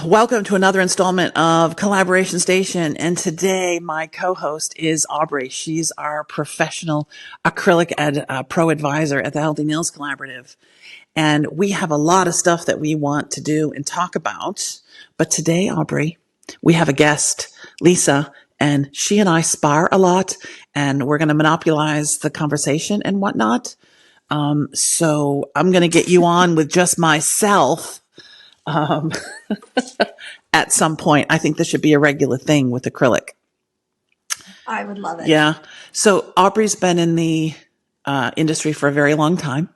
Welcome to another installment of Collaboration Station. And today my co-host is Aubrey. She's our professional acrylic pro advisor at the Healthy Nails Collaborative. And we have a lot of stuff that we want to do and talk about. But today, Aubrey, we have a guest, Lysa, and she and I spar a lot, and we're going to monopolize the conversation and whatnot. So I'm going to get you on with just myself. At some point. I think this should be a regular thing with acrylic. I would love it. Yeah. So Aubrey's been in the industry for a very long time.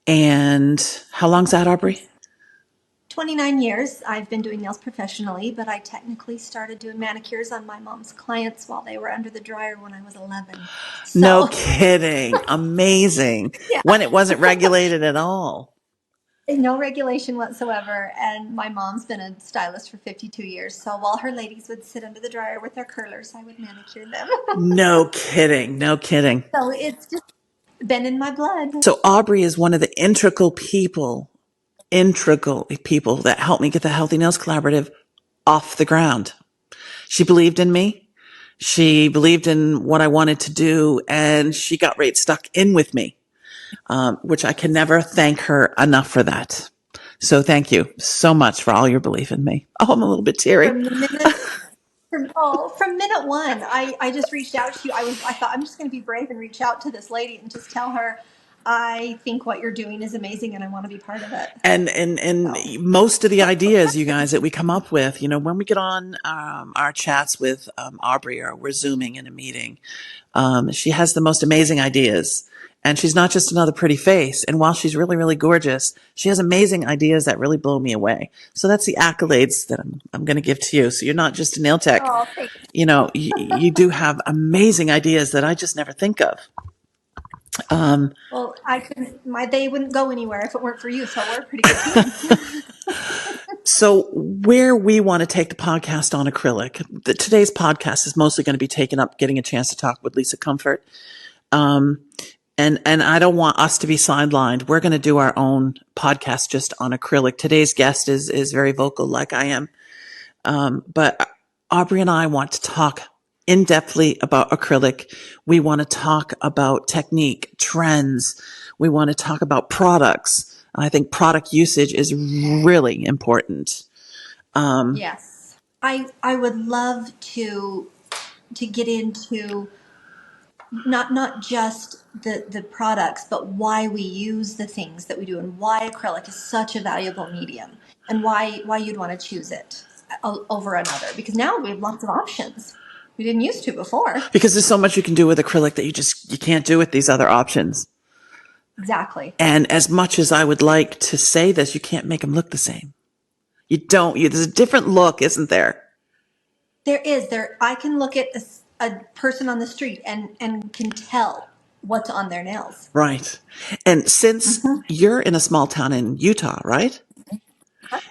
And how long's that, Aubrey? 29 years. I've been doing nails professionally, but I technically started doing manicures on my mom's clients while they were under the dryer when I was 11. So. No kidding. Amazing. Yeah. When it wasn't regulated at all. No regulation whatsoever. And my mom's been a stylist for 52 years. So while her ladies would sit under the dryer with their curlers, I would manicure them. No kidding. No kidding. So it's just been in my blood. So Aubrey is one of the integral people that helped me get the Healthy Nails Collaborative off the ground. She believed in me. She believed in what I wanted to do, and she got right stuck in with me. Which I can never thank her enough for that. So thank you so much for all your belief in me. Oh, I'm a little bit teary. From minute one, I just reached out to you. I thought I'm just going to be brave and reach out to this lady and just tell her, I think what you're doing is amazing and I want to be part of it. And most of the ideas, you guys, that we come up with, when we get on our chats with Aubrey or we're Zooming in a meeting, she has the most amazing ideas. And she's not just another pretty face. And while she's really, really gorgeous, she has amazing ideas that really blow me away. So that's the accolades that I'm going to give to you. So you're not just a nail tech. Oh, thanks. You do have amazing ideas that I just never think of. Well, I couldn't. My day wouldn't go anywhere if it weren't for you. So we're a pretty good team. So where we want to take the podcast on acrylic, today's podcast is mostly going to be taken up getting a chance to talk with Lysa Comfort. And I don't want us to be sidelined. We're going to do our own podcast just on acrylic. Today's guest is very vocal like I am. But Aubrey and I want to talk in-depthly about acrylic. We want to talk about technique, trends. We want to talk about products. I think product usage is really important. Yes. I would love to get into not just the products, but why we use the things that we do and why acrylic is such a valuable medium and why you'd want to choose it over another. Because now we have lots of options we didn't used to before. Because there's so much you can do with acrylic that you can't do with these other options. Exactly. And as much as I would like to say this, you can't make them look the same. You don't. There's a different look, isn't there? There is. I can look at a person on the street and can tell what's on their nails. Right. And since you're in a small town in Utah, right?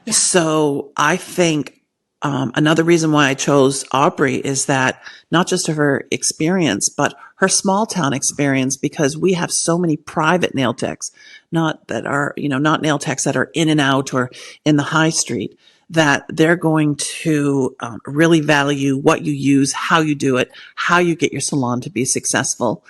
Yeah. So I think another reason why I chose Aubrey is that not just her experience, but her small town experience, because we have so many private nail techs, not nail techs that are in and out or in the high street, that they're going to really value what you use, how you do it, how you get your salon to be successful,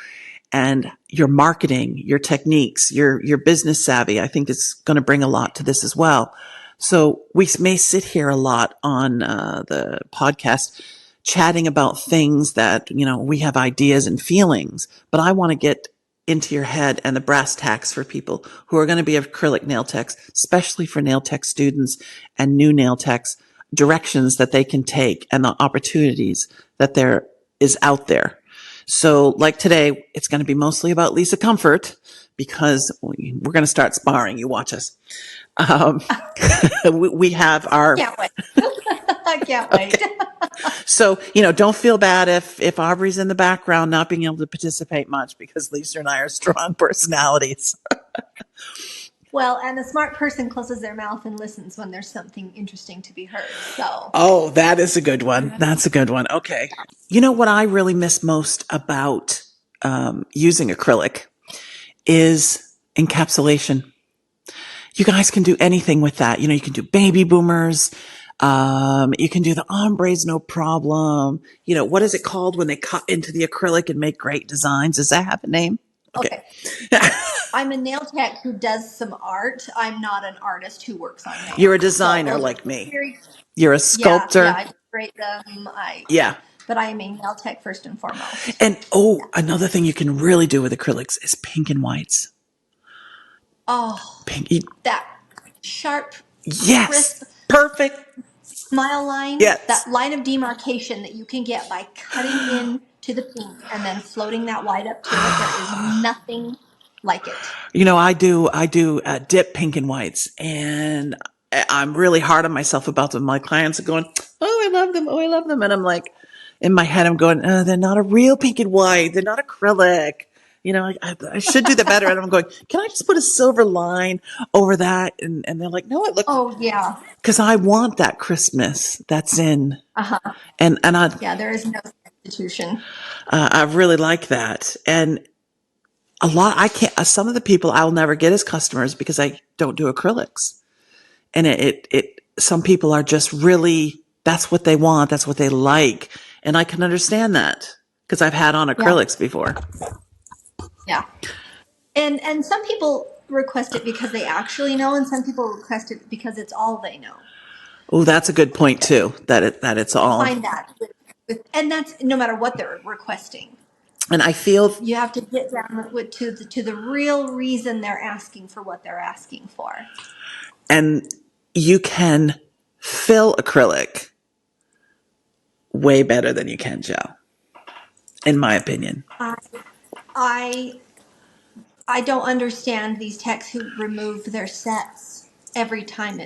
and your marketing, your techniques, your business savvy. I think is going to bring a lot to this as well. So we may sit here a lot on the podcast chatting about things that, we have ideas and feelings, but I want to get into your head and the brass tacks for people who are going to be acrylic nail techs, especially for nail tech students and new nail techs, directions that they can take and the opportunities that there is out there. So like today, it's going to be mostly about Lysa Comfort because we're going to start sparring. You watch us. We have our... Can't wait. I can't wait. Okay. So, don't feel bad if Aubrey's in the background not being able to participate much because Lysa and I are strong personalities. Well, and a smart person closes their mouth and listens when there's something interesting to be heard. So. Oh, that is a good one. That's a good one. Okay. You know what I really miss most about using acrylic is encapsulation. you guys can do anything with that. You can do baby boomers. You can do the ombres, no problem. What is it called when they cut into the acrylic and make great designs? Does that have a name? Okay. I'm a nail tech who does some art. I'm not an artist who works on nails. You're a designer like me. You're a Yeah, sculptor. I decorate them. Yeah. But I am a nail tech first and foremost. And another thing you can really do with acrylics is pink and whites. Oh, pink. That sharp, yes, crisp, perfect smile line. Yes. That line of demarcation that you can get by cutting into the pink and then floating that white up to it. There is nothing like it. I do dip pink and whites, and I'm really hard on myself about them. My clients are going, "Oh, I love them. Oh, I love them," and I'm like, in my head, I'm going, "They're not a real pink and white. They're not acrylic. I should do that better." And I'm going, "Can I just put a silver line over that?" And they're like, "No, it looks." Oh yeah. Because I want that crispness that's in. And there is no substitution. I really like that, and I can't. Some of the people I'll never get as customers because I don't do acrylics, and some people are just really, that's what they want, that's what they like, and I can understand that because I've had on acrylics before. Yeah, and some people request it because they actually know, and some people request it because it's all they know. Oh, that's a good point too. That it's all. Find that, and that's no matter what they're requesting. And I feel you have to get down to the real reason they're asking for what they're asking for. And you can fill acrylic way better than you can gel, in my opinion. I don't understand these techs who remove their sets every time.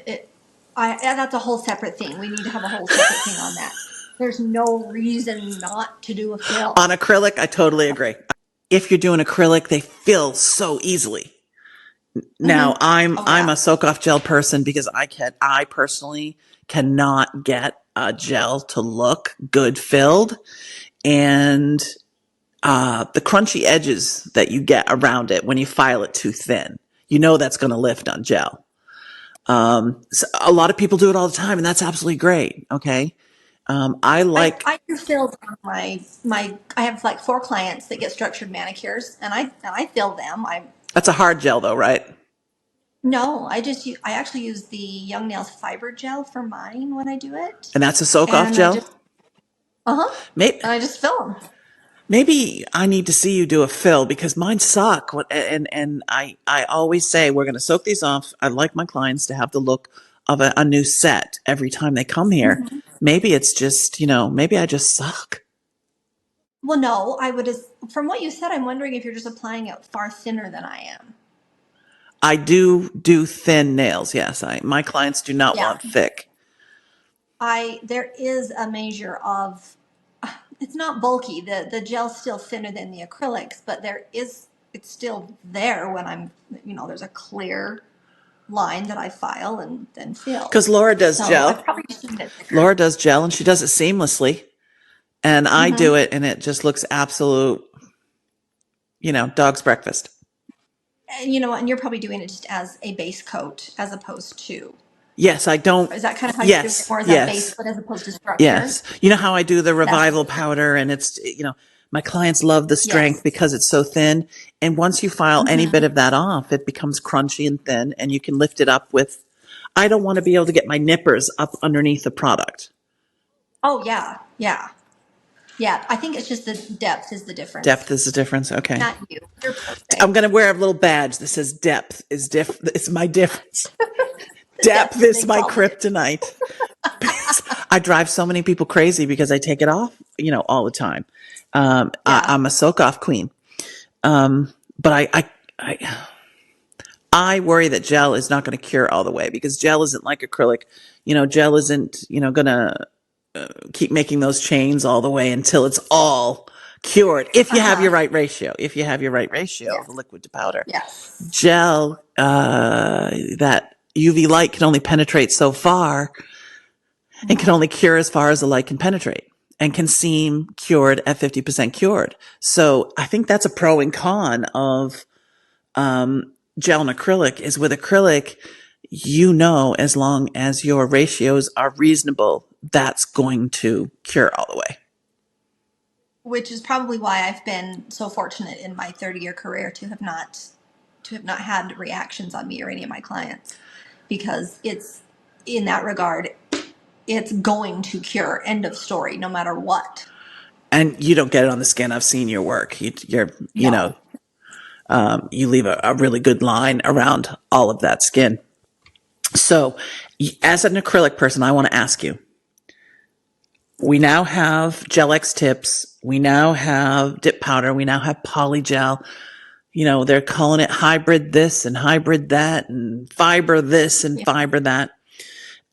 That's a whole separate thing. We need to have a whole separate thing on that. There's no reason not to do a fill. On acrylic, I totally agree. If you're doing acrylic, they fill so easily. Now, I'm a soak-off gel person because I personally cannot get a gel to look good filled. And the crunchy edges that you get around it when you file it too thin, that's going to lift on gel. So a lot of people do it all the time, and that's absolutely great. Okay. I do fills on my I have like 4 clients that get structured manicures, and I fill them. That's a hard gel though, right? No, I actually use the Young Nails fiber gel for mine when I do it. And that's a soak-off gel? And I just fill them. Maybe I need to see you do a fill because mine suck. And I always say we're going to soak these off. I like my clients to have the look of a new set every time they come here. Mm-hmm. Maybe it's just, maybe I just suck. Well, no, from what you said, I'm wondering if you're just applying it far thinner than I am. I do thin nails. Yes. My clients do not want thick. There is a measure of, it's not bulky. The gel's still thinner than the acrylics, but it's still there when there's a clear line that I file and then fill. Because Laura does gel. Laura does gel and she does it seamlessly. And I do it and it just looks absolute, dog's breakfast. And you're probably doing it just as a base coat as opposed to. Yes, I don't. Is that kind of how you do it? Or is that base coat as opposed to structure? Yes. You know how I do the revival powder and it's, my clients love the strength because it's so thin. And once you file any bit of that off, it becomes crunchy and thin and you can lift it up with, I don't want to be able to get my nippers up underneath the product. Oh, yeah. Yeah. Yeah, I think it's just the depth is the difference. Depth is the difference. Okay. Not you. You're perfect. I'm going to wear a little badge that says depth is different. It's my difference. Depth is my kryptonite. I drive so many people crazy because I take it off, all the time. I'm a soak-off queen. But I worry that gel is not going to cure all the way because gel isn't like acrylic. Gel isn't, going to keep making those chains all the way until it's all cured. If you have your right ratio, of the liquid to powder. Yes. Gel, that UV light can only penetrate so far and can only cure as far as the light can penetrate and can seem cured at 50% cured. So I think that's a pro and con of gel and acrylic is with acrylic, as long as your ratios are reasonable, that's going to cure all the way. Which is probably why I've been so fortunate in my 30-year career to have not had reactions on me or any of my clients, because it's, in that regard, it's going to cure, end of story, no matter what. And you don't get it on the skin. I've seen your work. You No. leave a really good line around all of that skin. So as an acrylic person, I want to ask you, we now have Gel X tips. We now have dip powder. We now have polygel. They're calling it hybrid this and hybrid that and fiber this and fiber that.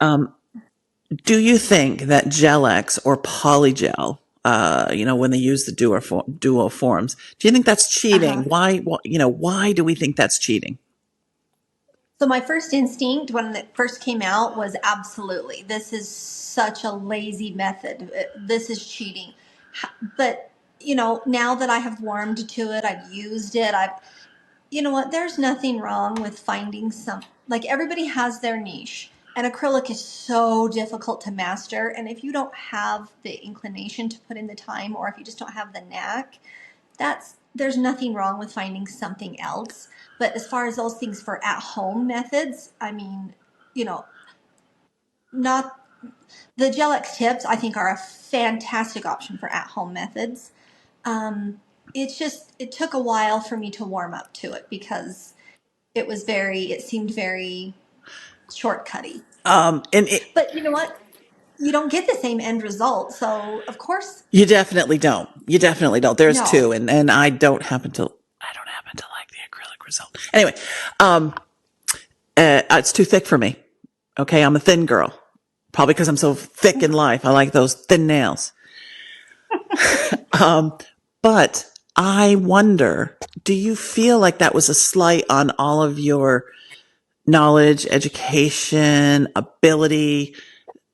Do you think that Gel X or polygel, when they use the duo forms, do you think that's cheating? Why do we think that's cheating? So my first instinct when it first came out was absolutely, this is such a lazy method. This is cheating. But, now that I have warmed to it, I've used it, you know what, there's nothing wrong with finding like, everybody has their niche. And acrylic is so difficult to master. And if you don't have the inclination to put in the time, or if you just don't have the knack, there's nothing wrong with finding something else. But as far as those things for at-home methods, I mean, not the Gel X tips, I think, are a fantastic option for at-home methods. It took a while for me to warm up to it, because it seemed very shortcutty. But you know what? You don't get the same end result. So of course you definitely don't. There's no. two, and I don't happen to like the acrylic result. Anyway, it's too thick for me. Okay, I'm a thin girl. Probably because I'm so thick in life. I like those thin nails. But I wonder, do you feel like that was a slight on all of your knowledge, education, ability,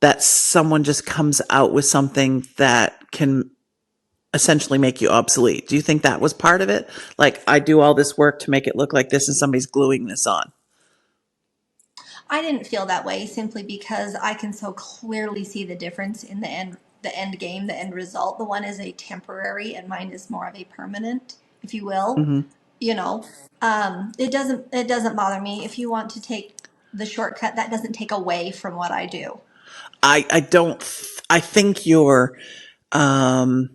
that someone just comes out with something that can essentially make you obsolete? Do you think that was part of it? Like, I do all this work to make it look like this and somebody's gluing this on. I didn't feel that way, simply because I can so clearly see the difference in the end game, the end result. The one is a temporary and mine is more of a permanent, if you will. Mm-hmm. It doesn't bother me. If you want to take the shortcut, that doesn't take away from what I do. I think you're in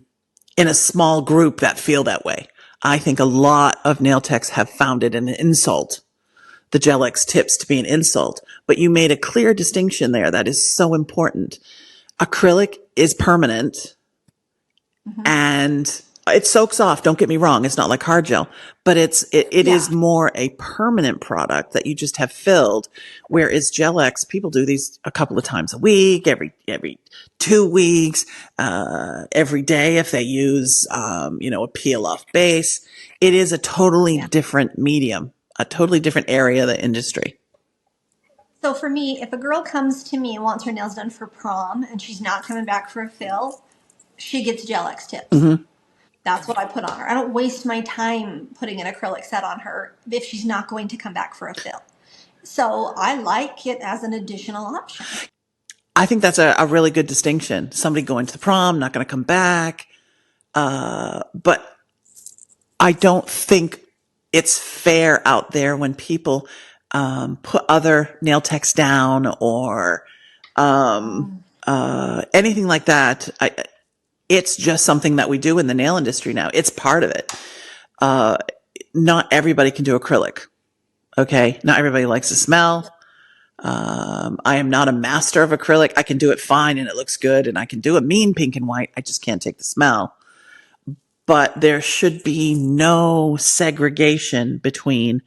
a small group that feel that way. I think a lot of nail techs have found it an insult, the Gel X tips to be an insult, but you made a clear distinction there that is so important. Acrylic is permanent, and it soaks off. Don't get me wrong. It's not like hard gel, but it is more a permanent product that you just have filled. Whereas Gel X, people do these a couple of times a week, every 2 weeks, every day if they use, a peel off base. It is a totally different medium, a totally different area of the industry. So for me, if a girl comes to me and wants her nails done for prom and she's not coming back for a fill, she gets Gel X tips. Mm-hmm. That's what I put on her. I don't waste my time putting an acrylic set on her if she's not going to come back for a fill. So I like it as an additional option. I think that's a really good distinction. Somebody going to the prom, not going to come back. But I don't think it's fair out there when people put other nail techs down or anything like that. It's just something that we do in the nail industry now. It's part of it. Not everybody can do acrylic. Okay. Not everybody likes the smell. I am not a master of acrylic. I can do it fine and it looks good, and I can do a mean pink and white. I just can't take the smell. But there should be no segregation between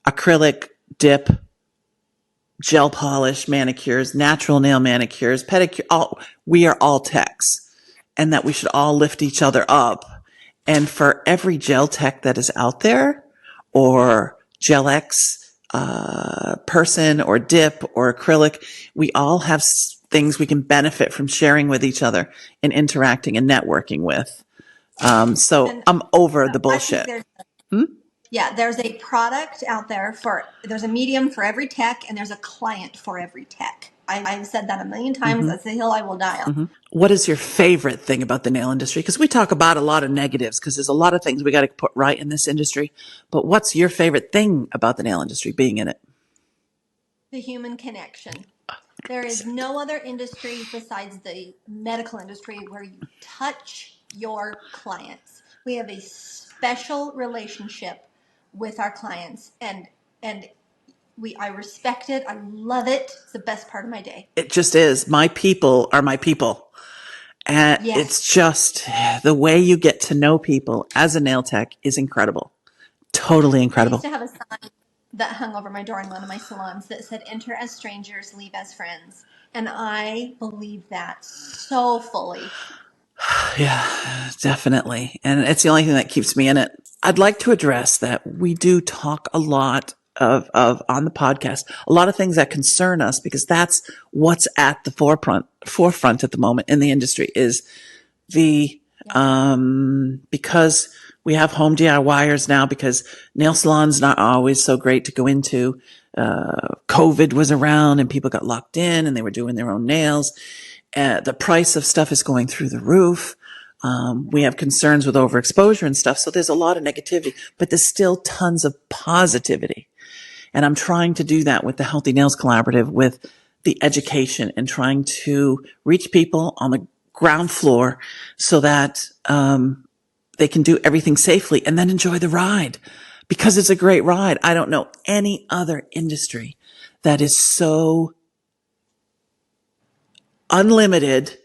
acrylic, dip, gel polish manicures, natural nail manicures, pedicure. We are all techs, and that we should all lift each other up. And for every gel tech that is out there, or Gel X person, or dip, or acrylic, we all have things we can benefit from sharing with each other and interacting and networking with. So I'm over the bullshit. Yeah, there's a product out there there's a medium for every tech, and there's a client for every tech. I've said that a million times. That's the hill I will die on. What is your favorite thing about the nail industry? Because we talk about a lot of negatives because there's a lot of things we got to put right in this industry. But what's your favorite thing about the nail industry being in it? The human connection. There is no other industry besides the medical industry where you touch your clients. We have a special relationship with our clients, and I respect it. I love it. It's the best part of my day. It just is. My people are my people. And Yes. it's just the way you get to know people as a nail tech is incredible. Totally I incredible. used to have a sign that hung over my door in one of my salons that said, "Enter as strangers, leave as friends." And I believe that so fully. Yeah, definitely. And it's the only thing that keeps me in it. I'd like to address that we do talk a lot of on the podcast, a lot of things that concern us because that's what's at the forefront at the moment in the industry is the, because we have home DIYers now because nail salons not always so great to go into. COVID was around and people got locked in and they were doing their own nails. The price of stuff is going through the roof. We have concerns with overexposure and stuff. So there's a lot of negativity, but there's still tons of positivity. And I'm trying to do that with the Healthy Nails Collaborative with the education and trying to reach people on the ground floor so that, they can do everything safely and then enjoy the ride because it's a great ride. I don't know any other industry that is so unlimited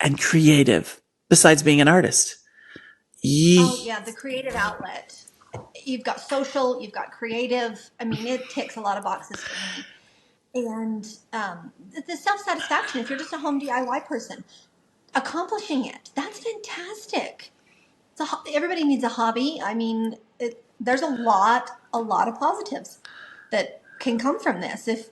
and creative besides being an artist. Oh yeah, the creative outlet. You've got social, you've got creative. I mean, it ticks a lot of boxes for me. And the self-satisfaction, if you're just a home DIY person, accomplishing it, that's fantastic. Everybody needs a hobby. I mean, there's a lot of positives that can come from this if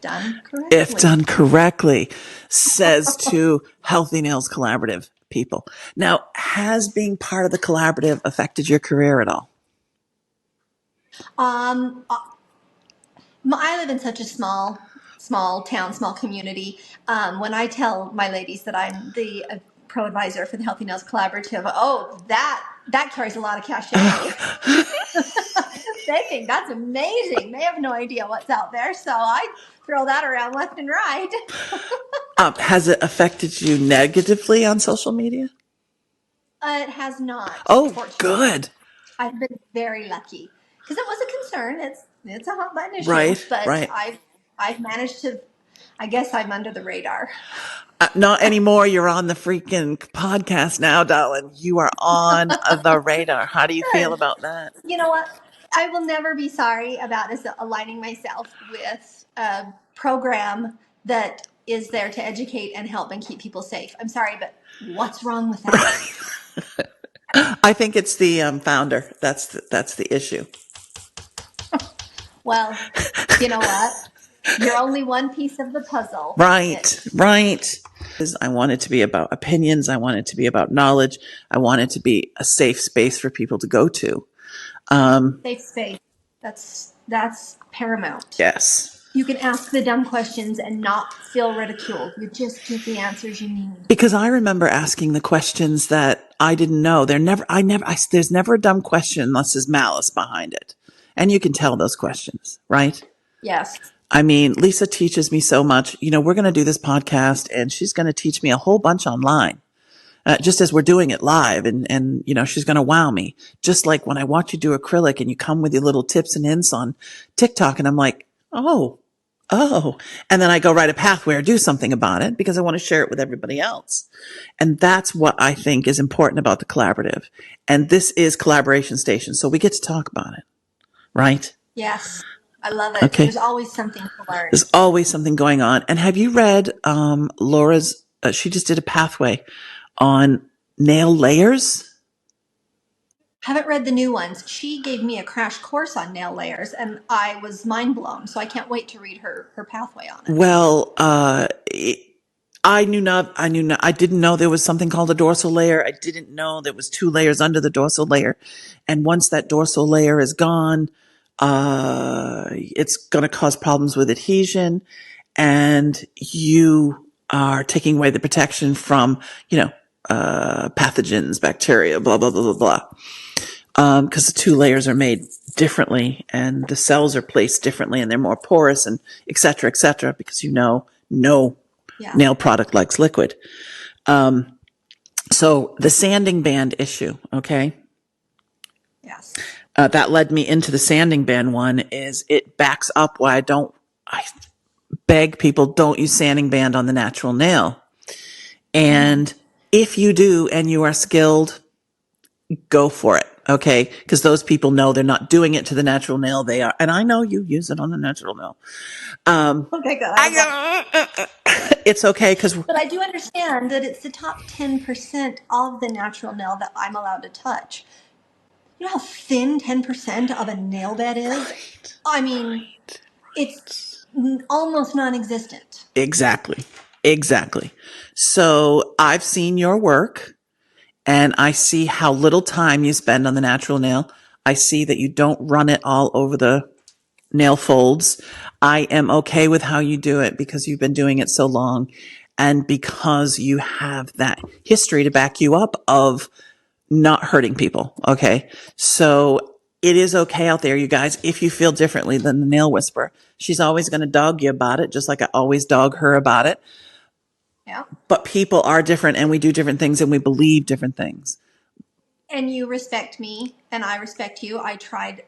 done correctly. If done correctly, says to Healthy Nails Collaborative people. Now, has being part of the collaborative affected your career at all? I live in such a small town, small community. When I tell my ladies that I'm the pro advisor for the Healthy Nails Collaborative, oh, that carries a lot of cachet. They think that's amazing. They have no idea what's out there, so I throw that around left and right. Has it affected you negatively on social media? It has not. Oh, good. I've been very lucky because it was a concern. It's a hot button issue, Right, but right. I've managed to. I guess I'm under the radar. Not anymore. You're on the freaking podcast now, darling. You are on the radar. How do you feel about that? You know what? I will never be sorry about aligning myself with a program that is there to educate and help and keep people safe. I'm sorry, but what's wrong with that? I think it's the founder. That's the issue. Well, you know what? You're only one piece of the puzzle. Right. I want it to be about opinions. I want it to be about knowledge. I want it to be a safe space for people to go to. Safe space. That's paramount. Yes. You can ask the dumb questions and not feel ridiculed. You just get the answers you need. Because I remember asking the questions that I didn't know. There's never a dumb question unless there's malice behind it. And you can tell those questions, right? Yes. I mean, Lysa teaches me so much. We're going to do this podcast and she's going to teach me a whole bunch online. Just as we're doing it live and she's going to wow me. Just like when I watch you do acrylic and you come with your little tips and hints on TikTok and I'm like, oh. And then I go write a pathway or do something about it because I want to share it with everybody else. And that's what I think is important about the collaborative. And this is Collaboration Station. So we get to talk about it, right? Yes. I love it. Okay. There's always something to learn. There's always something going on. And have you read Laura's, she just did a pathway on nail layers? Haven't read the new ones. She gave me a crash course on nail layers and I was mind blown. So I can't wait to read her pathway on it. Well, I didn't know there was something called a dorsal layer. I didn't know there was 2 layers under the dorsal layer. And once that dorsal layer is gone, it's going to cause problems with adhesion, and you are taking away the protection from, pathogens, bacteria, blah, blah, blah, blah, blah. Because the 2 layers are made differently and the cells are placed differently and they're more porous and et cetera, because no Yeah. nail product likes liquid. So the sanding band issue, okay? Yes. That led me into the sanding band one. Is it backs up why I beg people, don't use sanding band on the natural nail. And if you do and you are skilled, go for it. Okay. Because those people know they're not doing it to the natural nail. They are. And I know you use it on the natural nail. Okay, good. It's okay. But I do understand that it's the top 10% of the natural nail that I'm allowed to touch. You know how thin 10% of a nail bed is? I mean, it's almost non-existent. Exactly. So I've seen your work and I see how little time you spend on the natural nail. I see that you don't run it all over the nail folds. I am okay with how you do it because you've been doing it so long and because you have that history to back you up of not hurting people. Okay. So it is okay out there, you guys, if you feel differently than the nail whisperer. She's always going to dog you about it, just like I always dog her about it. Yeah. But people are different and we do different things and we believe different things. And you respect me and I respect you. I tried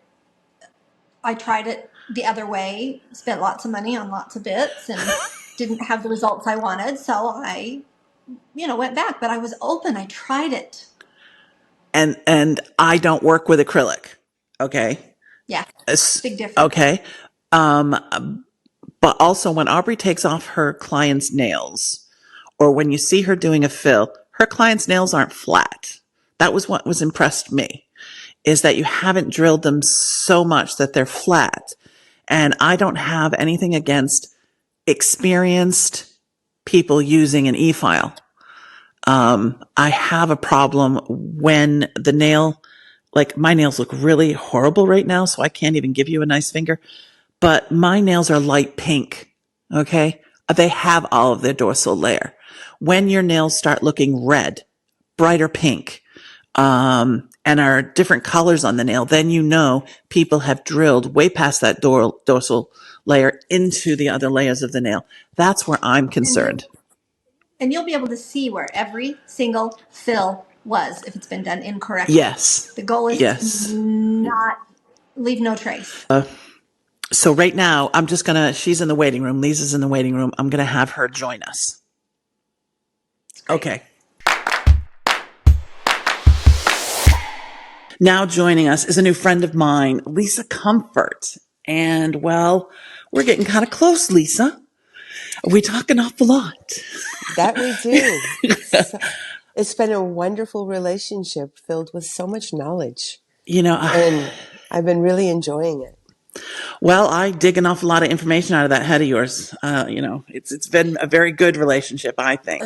it the other way, spent lots of money on lots of bits and didn't have the results I wanted. So I, went back, but I was open. I tried it. And I don't work with acrylic. Okay. Yeah. Big difference. Okay. But also when Aubrey takes off her client's nails or when you see her doing a fill, her client's nails aren't flat. That was what was impressed me, is that you haven't drilled them so much that they're flat. And I don't have anything against experienced people using an e-file. I have a problem when the nail, like my nails look really horrible right now, so I can't even give you a nice finger, but my nails are light pink. Okay. They have all of their dorsal layer. When your nails start looking red, brighter pink, and are different colors on the nail, then people have drilled way past that dorsal layer into the other layers of the nail. That's where I'm concerned. And you'll be able to see where every single fill was if it's been done incorrectly. Yes. The goal is to not leave no trace. So right now, she's in the waiting room. Lisa's in the waiting room. I'm going to have her join us. Okay. Now joining us is a new friend of mine, Lysa Comfort. And well, we're getting kind of close, Lysa. We talk an awful lot. That we do. It's been a wonderful relationship filled with so much knowledge. And I've been really enjoying it. Well, I dig an awful lot of information out of that head of yours. It's been a very good relationship, I think.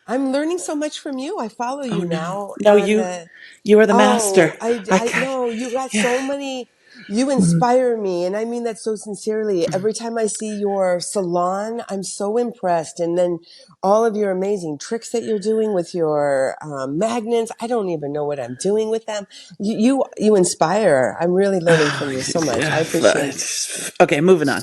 I'm learning so much from you. I follow you now. No, you are the master. I know you got so many. You inspire me, and I mean that so sincerely. Every time I see your salon, I'm so impressed. And then all of your amazing tricks that you're doing with your magnets, I don't even know what I'm doing with them. You inspire. I'm really learning from you so much. I appreciate it. Okay, moving on.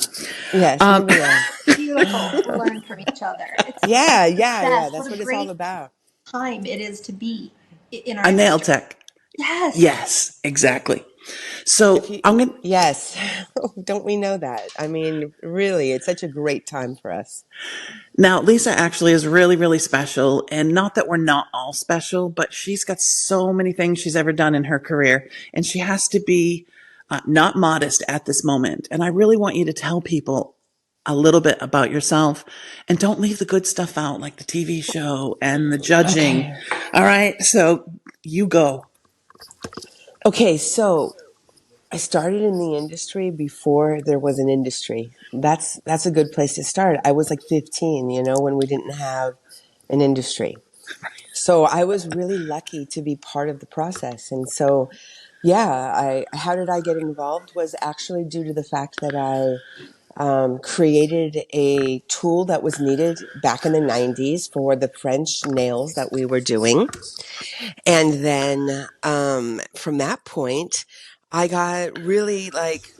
Yes, moving on. Beautiful to learn from each other. Yeah. That's what it's all about. Time it is to be in our a nail tech. Yes, exactly. So yes, don't we know that? I mean, really, it's such a great time for us. Now, Lysa actually is really, really special, and not that we're not all special, but she's got so many things she's ever done in her career, and she has to be not modest at this moment. And I really want you to tell people a little bit about yourself, and don't leave the good stuff out, like the TV show and the judging. Okay. All right, so you go. Okay, so I started in the industry before there was an industry. That's a good place to start. I was like 15, when we didn't have an industry. So I was really lucky to be part of the process. And so, yeah, how did I get involved was actually due to the fact that I created a tool that was needed back in the 90s for the French nails that we were doing. And then from that point, I got really like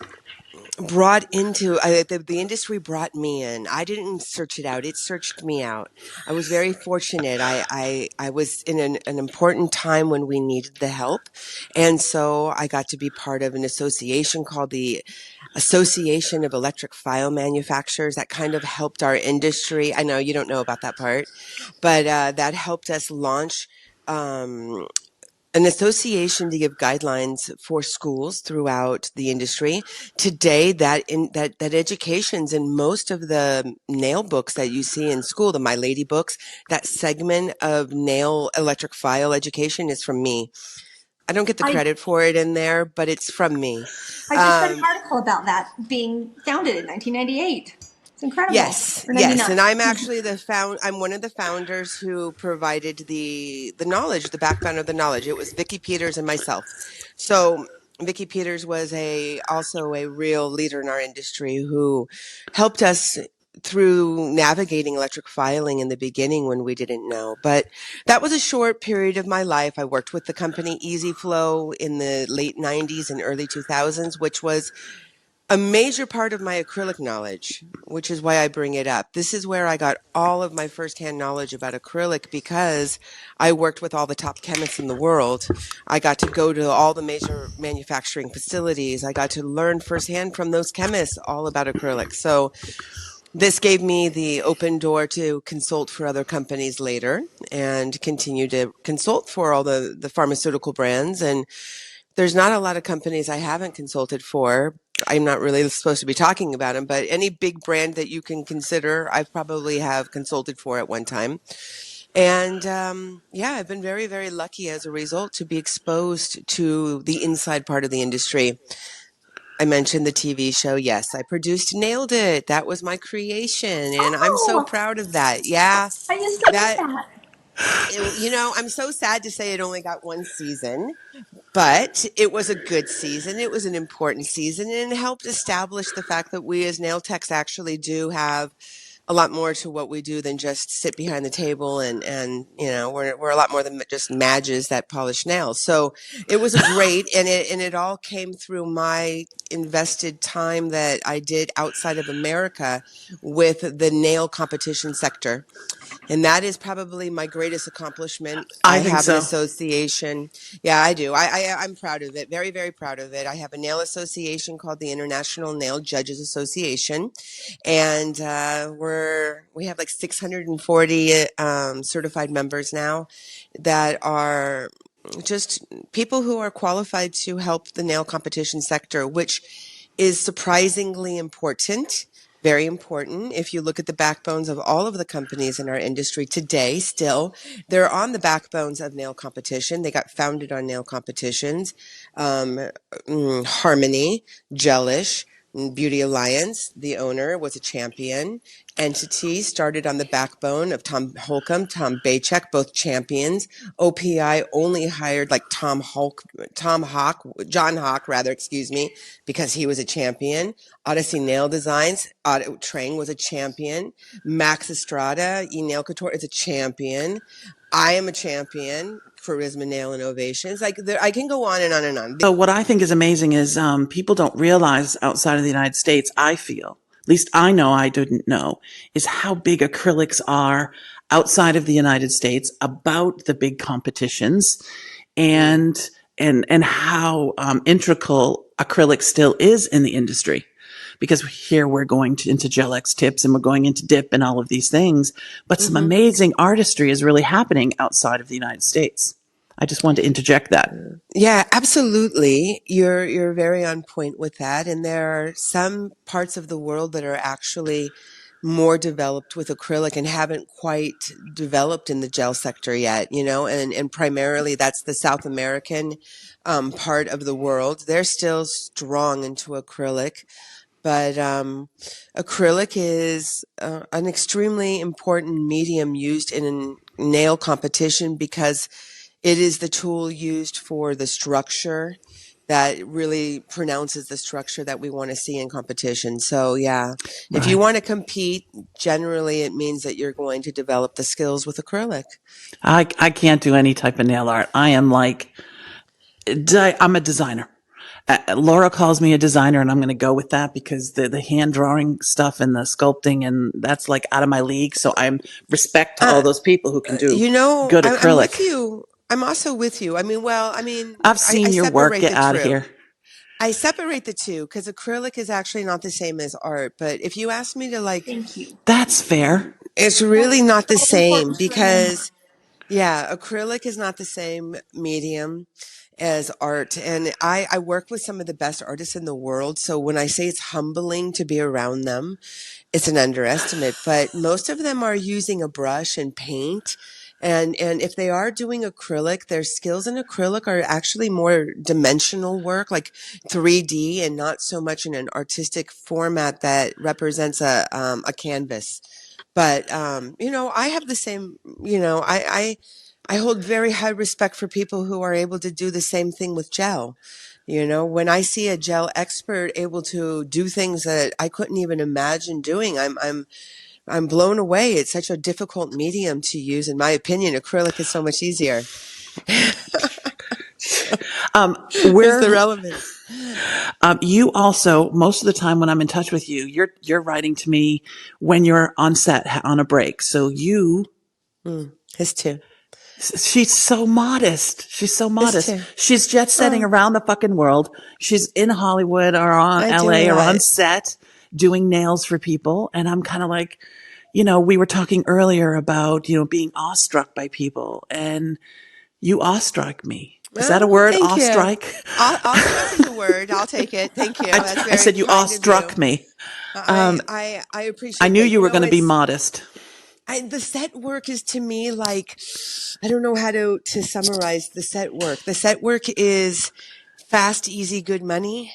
brought into the industry brought me in. I didn't search it out; it searched me out. I was very fortunate. I was in an important time when we needed the help, and so I got to be part of an association called the Association of Electric File Manufacturers. That kind of helped our industry. I know you don't know about that part, but that helped us launch. An association to give guidelines for schools throughout the industry. Today, that education's in most of the nail books that you see in school, the My Lady books. That segment of nail electric file education is from me. I don't get the I credit for it in there, but it's from me. I just read an Um, article about that being founded in 1998. It's incredible. Yes, Or yes, 99. and I'm actually I'm one of the founders who provided the knowledge, the background of the knowledge. It was Vicki Peters and myself. So Vicki Peters was also a real leader in our industry who helped us through navigating electric filing in the beginning when we didn't know. But that was a short period of my life. I worked with the company Easy Flow in the late 90s and early 2000s, which was a major part of my acrylic knowledge, which is why I bring it up. This is where I got all of my firsthand knowledge about acrylic because I worked with all the top chemists in the world. I got to go to all the major manufacturing facilities. I got to learn firsthand from those chemists all about acrylic. So this gave me the open door to consult for other companies later and continue to consult for all the pharmaceutical brands. And there's not a lot of companies I haven't consulted for. I'm not really supposed to be talking about them, but any big brand that you can consider, I probably have consulted for at one time. And yeah, I've been very, very lucky as a result to be exposed to the inside part of the industry. I mentioned the TV show. Yes, I produced Nailed It. That was my creation, and I'm so Oh, proud of that. Yeah, I used to read that, that. I'm so sad to say it only got one season. But it was a good season. It was an important season and it helped establish the fact that we as nail techs actually do have a lot more to what we do than just sit behind the table and we're a lot more than just madges that polish nails. So it was a great and it all came through my invested time that I did outside of America with the nail competition sector. And that is probably my greatest accomplishment. I I think have an so. association. Yeah, I do. I'm proud of it. Very, very proud of it. I have a nail association called the International Nail Judges Association. And we have like 640 certified members now that are just people who are qualified to help the nail competition sector, which is surprisingly important, very important. If you look at the backbones of all of the companies in our industry today, still, they're on the backbones of nail competition. They got founded on nail competitions. Harmony, Gelish, Beauty Alliance, the owner was a champion. Entity started on the backbone of Tom Holcomb, Tom Bachek, both champions. OPI only hired like John Hawk, rather, excuse me, because he was a champion. Odyssey Nail Designs, Trang was a champion. Max Estrada, Nail Couture is a champion. I am a champion. Charisma Nail Innovations. I can go on and on and on. So what I think is amazing is people don't realize outside of the United States, I feel, at least I know I didn't know, is how big acrylics are outside of the United States about the big competitions Mm. and and how integral acrylic still is in the industry. Because here we're going into Gel-X tips and we're going into dip and all of these things, but some Hmm. amazing artistry is really happening outside of the United States. I just wanted to interject that. Yeah, absolutely. You're very on point with that. And there are some parts of the world that are actually more developed with acrylic and haven't quite developed in the gel sector yet, and primarily that's the South American part of the world. They're still strong into acrylic, but acrylic is an extremely important medium used in nail competition because it is the tool used for the structure that really pronounces the structure that we want to see in competition. So yeah, if you Right. want to compete, generally it means that you're going to develop the skills with acrylic. I can't do any type of nail art. I am like, I'm a designer. Laura calls me a designer, and I'm going to go with that because the hand drawing stuff and the sculpting, and that's like out of my league. So I'm respect to all Uh, those people who can do good I'm with acrylic. you. I'm also with you. I've I seen your work. separate Get the out of two. here. I separate the two because acrylic is actually not the same as art. But if you ask me to Thank you. That's fair. it's That's really not the so same important to remember. because yeah, acrylic is not the same medium as art. And I work with some of the best artists in the world. So when I say it's humbling to be around them, it's an underestimate. But most of them are using a brush and paint. And if they are doing acrylic, their skills in acrylic are actually more dimensional work, like 3D, and not so much in an artistic format that represents a canvas. But I have the same. I hold very high respect for people who are able to do the same thing with gel. When I see a gel expert able to do things that I couldn't even imagine doing, I'm blown away. It's such a difficult medium to use. In my opinion, acrylic is so much easier. Is the We're relevance? You also, most of the time when I'm in touch with you, you're writing to me when you're on set on a break. So His too. she's so modest. She's so His modest. too. She's jet setting Oh, around the fucking world. She's in Hollywood or on I do LA or on what? set doing nails for people. And I'm kind of like, we were talking earlier about, being awestruck by people, and you awestruck me. Is that a Oh, word? thank you. Awestrike? Awestruck is a word. I'll take it. Thank you. That's I very said you kind of awestruck you. me. I I appreciate knew that. you were going to be modest. The set work is to me like, I don't know how to summarize the set work. The set work is fast, easy, good money.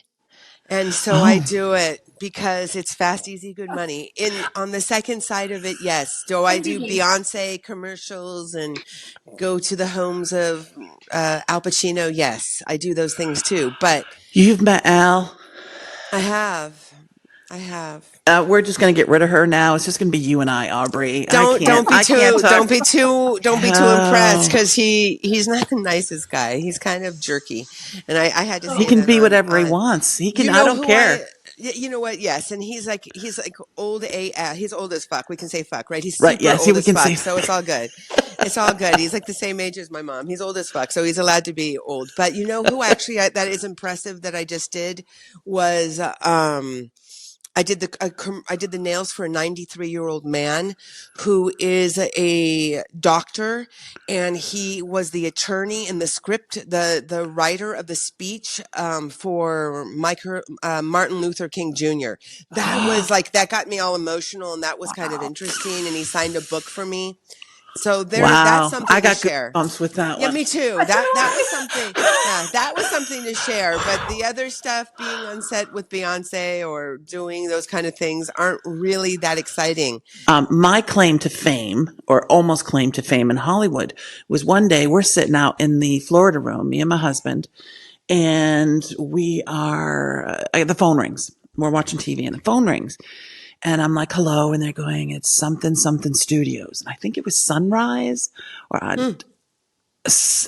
And so I Oh, do it because it's fast, easy, good money. On the second side of it, yes. Do I I'm do digging. Beyonce commercials and go to the homes of Al Pacino? Yes, I do those things too. But you've met Al. I have, I have. We're just going to get rid of her now. It's just going to be you and I, Aubrey. I Don't can't. don't be I can't too talk. don't be too impressed Oh, because he's not the nicest guy. He's kind of jerky, and I had to he say can that be whatever he on. wants. He You can. I know don't who I? care. You know what? Yes, and he's like old he's old as fuck. We can say fuck, right? He's Right? super Yeah. See, old we as can fuck, say. so it's all good. It's all good. He's like the same age as my mom. He's old as fuck, so he's allowed to be old. But you know who actually that is impressive that I just did was I did the nails for a 93-year-old man who is a doctor, and he was the attorney in the script, the writer of the speech for Martin Luther King Jr. That was like that got me all emotional, and that was kind of Wow. interesting. And he signed a book for me. So that's Wow. I something to got share. goosebumps with that Yeah, one. me too. That was something. Yeah, that was something to share. But the other stuff, being on set with Beyonce or doing those kind of things, aren't really that exciting. My claim to fame, or almost claim to fame in Hollywood, was one day we're sitting out in the Florida room, me and my husband, and we are, the phone rings. We're watching TV and the phone rings. And I'm like, hello. And they're going, it's something, something studios. And I think it was Sunrise or, Hmm.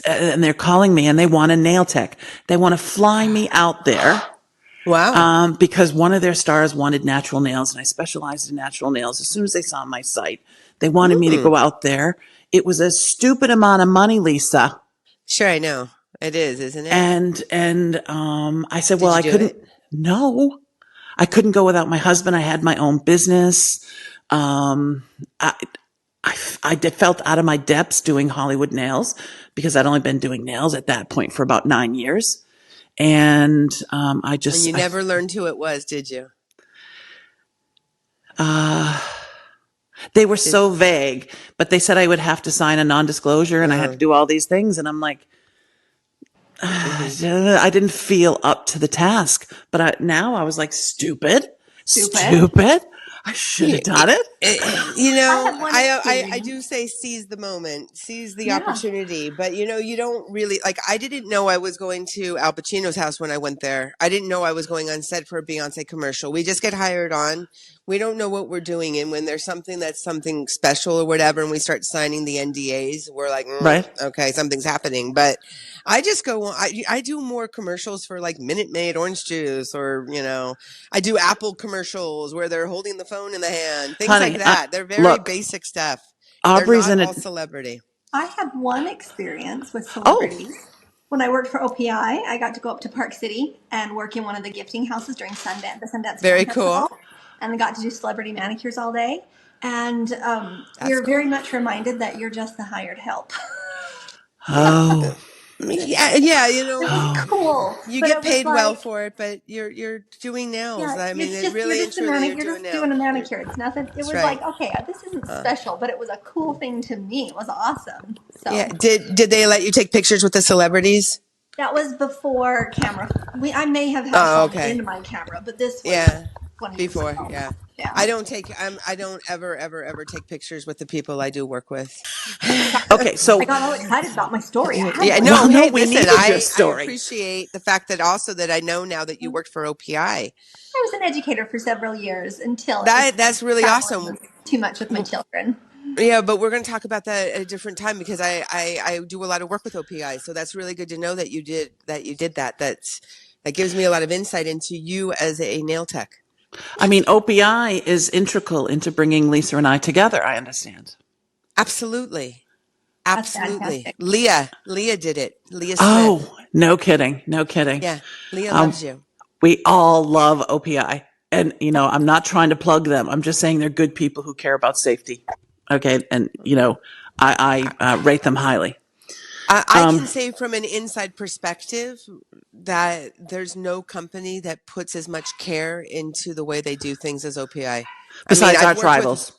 and they're calling me and they want a nail tech. They want to fly me out there. Wow. Because one of their stars wanted natural nails, and I specialized in natural nails. As soon as they saw my site, they wanted me to Hmm. go out there. It was a stupid amount of money, Lisa. Sure, I know. It is, isn't it? And I said, well, Did you I do couldn't. it? No, I couldn't go without my husband. I had my own business. Um, I, felt out of my depths doing Hollywood nails because I'd only been doing nails at that point for about 9 years. And And you never learned who it was, did you? They were so vague, but they said I would have to sign a non-disclosure and I had to do all these things. And I'm like, I didn't feel up to the task. But now I was like, stupid. I should have done it. You I know, have one I experience. do say seize the moment, seize the Yeah. opportunity. But you know, you don't really like. I didn't know I was going to Al Pacino's house when I went there. I didn't know I was going on set for a Beyonce commercial. We just get hired on. We don't know what we're doing, and when there's something that's something special or whatever, and we start signing the NDAs, we're like, Right. okay, something's happening. But I just go on. I do more commercials for like Minute Maid orange juice, or you know, I do Apple commercials where they're holding the phone in the hand, things Honey, like that. They're very look, basic stuff. They're Aubrey's not in all it. celebrity. I had one experience with Oh, celebrities. When I worked for OPI, I got to go up to Park City and work in one of the gifting houses during Sundance, the Sundance Very Film cool. Festival, and I got to do celebrity manicures all day. And That's you're cool. very much reminded that you're just the hired help. oh, Yeah, you know, It was cool, you but get it was paid well like, for it, but you're doing nails. yeah, I mean, it's it just you're really and just a truly you're you're doing just doing nails. a manicure. It's nothing. It That's was right. like, okay, this isn't special, but it was a cool thing to me. It was awesome. Yeah. So Did they let you take pictures with the celebrities? that was before camera. I may have had a Oh, phone okay. in my camera, but this was Yeah. 20 years Before, ago. yeah. Yeah. I don't ever take pictures with the people I do work with. okay. I So, got all excited about my story. I had Yeah, one. no, well, no, hey, we listen, needed your I story. appreciate the fact that also that I know now that you worked for OPI. I was an educator for several years until it became That's really traveling awesome. was too much with my children. Yeah, but we're going to talk about that at a different time because I do a lot of work with OPI. So that's really good to know that you did that. That gives me a lot of insight into you as a nail tech. I mean, OPI is integral into bringing Lisa and I together. I understand. Absolutely. That's Absolutely. fantastic. Leah did it. Leah Smith. Oh, no kidding. No kidding. Yeah. Leah Um, loves you. we all love OPI. And, you know, I'm not trying to plug them. I'm just saying they're good people who care about safety. Okay. And, you know, I rate them highly. I can say from an inside perspective that there's no company that puts as much care into the way they do things as OPI. I mean, Besides I've our worked with, rivals.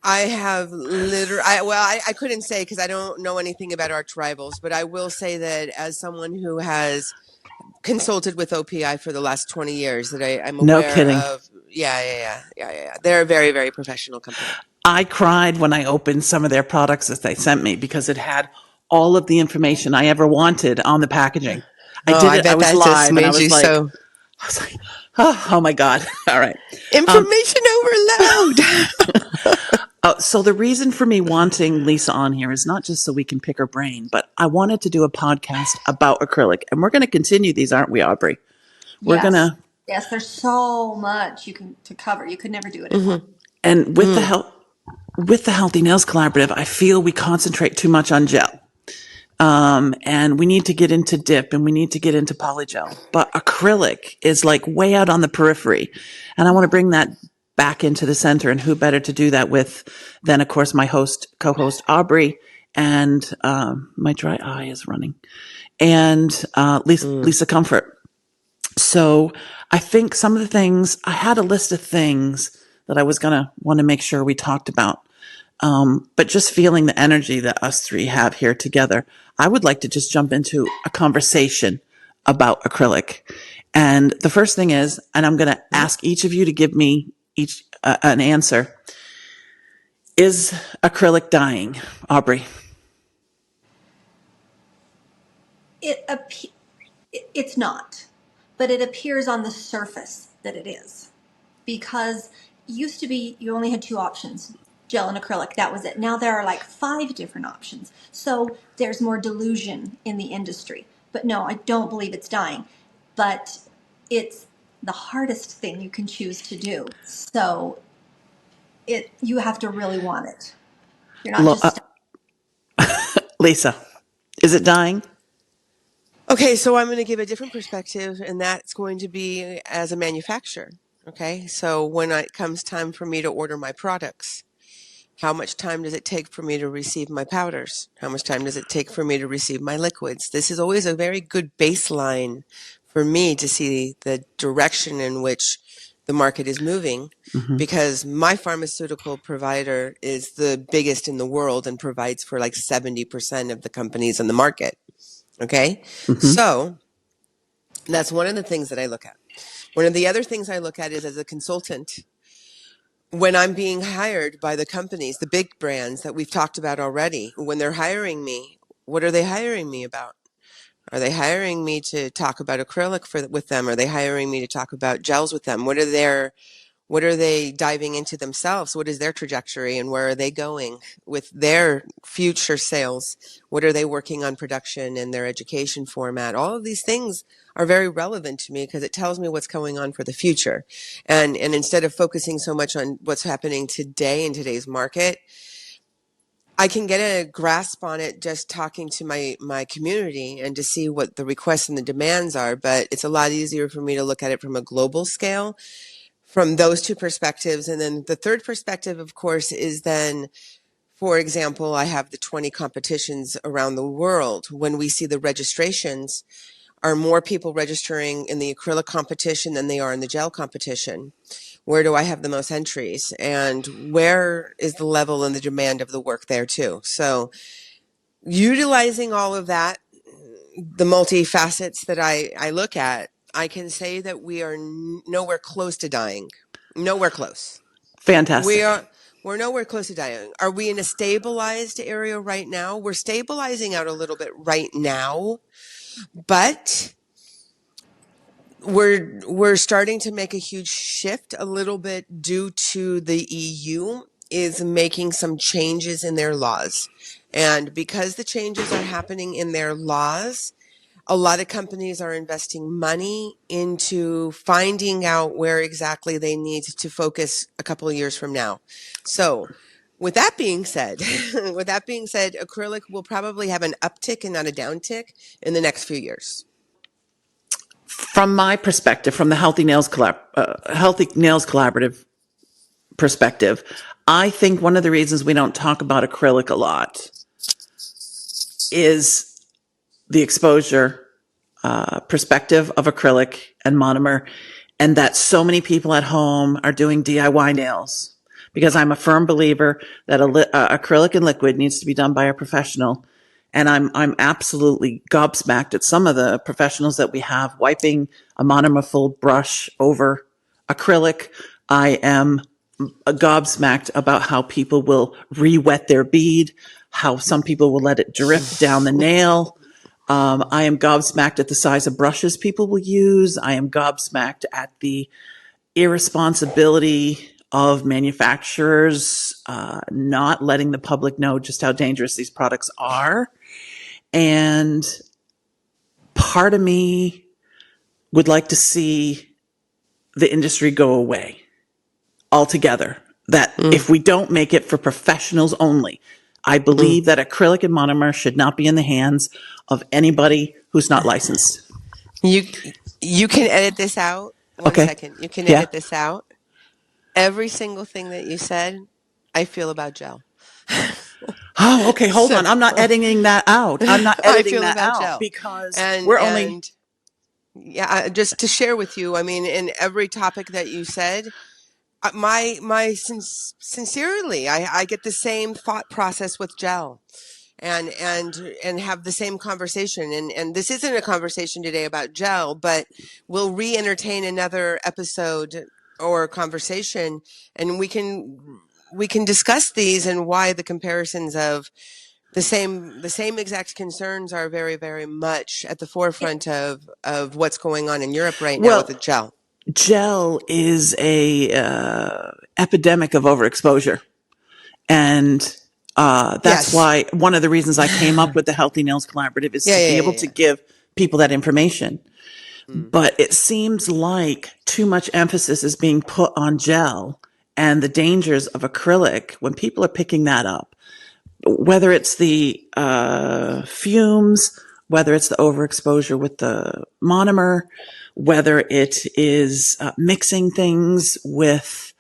I have literally, I couldn't say because I don't know anything about arch rivals, but I will say that as someone who has consulted with OPI for the last 20 years, that I'm No aware kidding. of. Yeah. They're a very, very professional company. I cried when I opened some of their products that they sent me because it had all of the information I ever wanted on the packaging. I Oh, did I it. I bet was that just live and made you so I was like, oh my God. All right. information overload. So the reason for me wanting Lisa on here is not just so we can pick her brain, but I wanted to do a podcast about acrylic. And we're going to continue these, aren't we, Aubrey? We're going Yes. to, Yes, there's so much you can to cover. You could never do it in one. and with the Healthy Nails Collaborative, I feel we concentrate too much on gel. And we need to get into dip and we need to get into polygel. But acrylic is like way out on the periphery. And I want to bring that back into the center. And who better to do that with than, of course, my co-host Aubrey, and my dry eye is running, and Lysa Comfort. So I think some of the things, I had a list of things that I was going to want to make sure we talked about. But just feeling the energy that us three have here together, I would like to just jump into a conversation about acrylic. And the first thing is, and I'm going to ask each of you to give me each an answer. Is acrylic dying, Aubrey? It's not, but it appears on the surface that it is, because it used to be you only had two options, gel and acrylic. That was it. Now there are like 5 different options. So there's more delusion in the industry. But no, I don't believe it's dying. But it's the hardest thing you can choose to do. So you have to really want it. You're not just Lisa, is it dying? Okay, so I'm going to give a different perspective, and that's going to be as a manufacturer. Okay, so when it comes time for me to order my products, how much time does it take for me to receive my powders? How much time does it take for me to receive my liquids? This is always a very good baseline for me to see the direction in which the market is moving, because my pharmaceutical provider is the biggest in the world and provides for like 70% of the companies in the market. Okay. So that's one of the things that I look at. One of the other things I look at is, as a consultant, when I'm being hired by the companies, the big brands that we've talked about already, when they're hiring me, what are they hiring me about? Are they hiring me to talk about acrylic with them? Are they hiring me to talk about gels with them? What are they diving into themselves? What is their trajectory, and where are they going with their future sales? What are they working on production and their education format? All of these things are very relevant to me because it tells me what's going on for the future. And instead of focusing so much on what's happening today in today's market, I can get a grasp on it just talking to my community and to see what the requests and the demands are. But it's a lot easier for me to look at it from a global scale, from those two perspectives. And then the third perspective, of course, is then, for example, I have the 20 competitions around the world. When we see the registrations, are more people registering in the acrylic competition than they are in the gel competition? Where do I have the most entries? And where is the level and the demand of the work there too? So utilizing all of that, the multi-facets that I look at, I can say that we are nowhere close to dying. Nowhere close. Fantastic. We're nowhere close to dying. Are we in a stabilized area right now? We're stabilizing out a little bit right now, but we're starting to make a huge shift a little bit due to the EU is making some changes in their laws. And because the changes are happening in their laws, a lot of companies are investing money into finding out where exactly they need to focus a couple of years from now. So with that being said, acrylic will probably have an uptick and not a downtick in the next few years. From my perspective, from the Healthy Nails Collaborative perspective, I think one of the reasons we don't talk about acrylic a lot is the exposure perspective of acrylic and monomer, and that so many people at home are doing DIY nails, because I'm a firm believer that acrylic and liquid needs to be done by a professional. And I'm absolutely gobsmacked at some of the professionals that we have wiping a monomer full brush over acrylic. I am gobsmacked about how people will re-wet their bead, how some people will let it drip down the nail. I am gobsmacked at the size of brushes people will use. I am gobsmacked at the irresponsibility of manufacturers not letting the public know just how dangerous these products are. And part of me would like to see the industry go away altogether. That if we don't make it for professionals only, I believe that acrylic and monomer should not be in the hands of anybody who's not licensed. You can edit this out. One Okay. second. You can Yeah. edit this out. Every single thing that you said, I feel about gel. Oh, okay. Hold on. I'm not editing that out. I'm not I editing feel that about out gel. because And we're only. yeah, just to share with you, I mean, in every topic that you said, sincerely, I get the same thought process with gel. And have the same conversation. And this isn't a conversation today about gel, but we'll re-entertain another episode or conversation, and we can discuss these and why the comparisons of the same exact concerns are very, very much at the forefront of what's going on in Europe right now with the Well, gel. gel is a epidemic of overexposure. And that's Yes. why one of the reasons I came up with the Healthy Nails Collaborative is to be able to give people that information. But it seems like too much emphasis is being put on gel and the dangers of acrylic when people are picking that up, whether it's the fumes, whether it's the overexposure with the monomer, whether it is mixing things with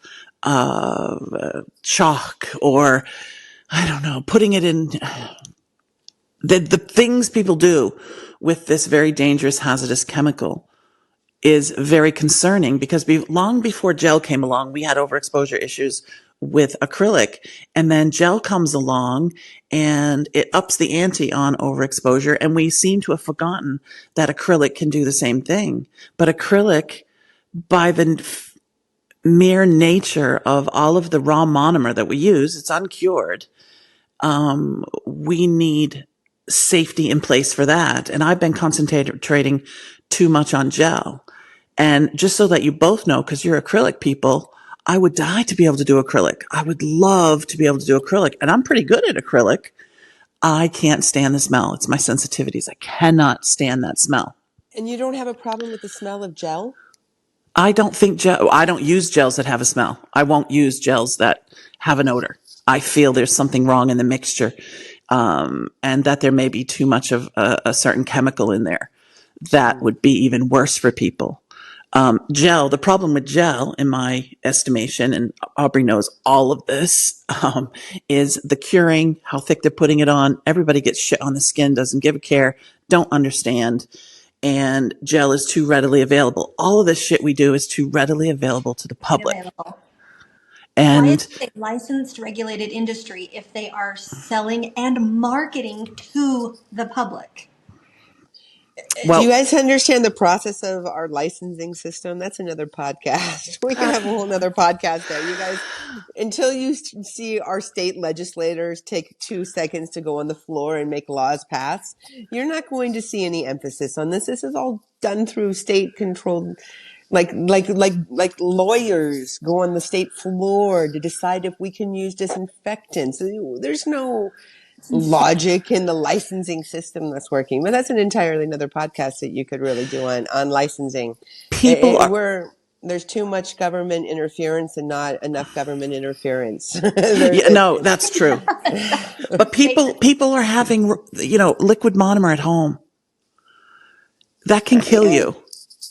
chalk, or I don't know, putting it in the things people do with this very dangerous hazardous chemical. is very concerning because long before gel came along, we had overexposure issues with acrylic, and then gel comes along and it ups the ante on overexposure. And we seem to have forgotten that acrylic can do the same thing. But acrylic, by the mere nature of all of the raw monomer that we use, it's uncured. We need safety in place for that. And I've been concentrating too much on gel. And just so that you both know, because you're acrylic people, I would die to be able to do acrylic. I would love to be able to do acrylic. And I'm pretty good at acrylic. I can't stand the smell. It's my sensitivities. I cannot stand that smell. And you don't have a problem with the smell of gel? I don't use gels that have a smell. I won't use gels that have an odor. I feel there's something wrong in the mixture, and that there may be too much of a certain chemical in there. That would be even worse for people. The problem with gel, in my estimation, and Aubrey knows all of this, is the curing, how thick they're putting it on. Everybody gets shit on the skin, doesn't give a care, don't understand. And gel is too readily available. All of this shit we do is too readily available to the public. Available. Why And is it a licensed regulated industry if they are selling and marketing to the public? Do you guys understand the process of our licensing system? That's another podcast. We can have a whole nother podcast there. You guys, until you see our state legislators take 2 seconds to go on the floor and make laws pass, you're not going to see any emphasis on this. This is all done through state controlled, like lawyers go on the state floor to decide if we can use disinfectants. There's no logic in the licensing system that's working. But that's an entirely another podcast that you could really do on licensing. There's too much government interference and not enough government interference. That's true. But people are having, liquid monomer at home. That can kill you.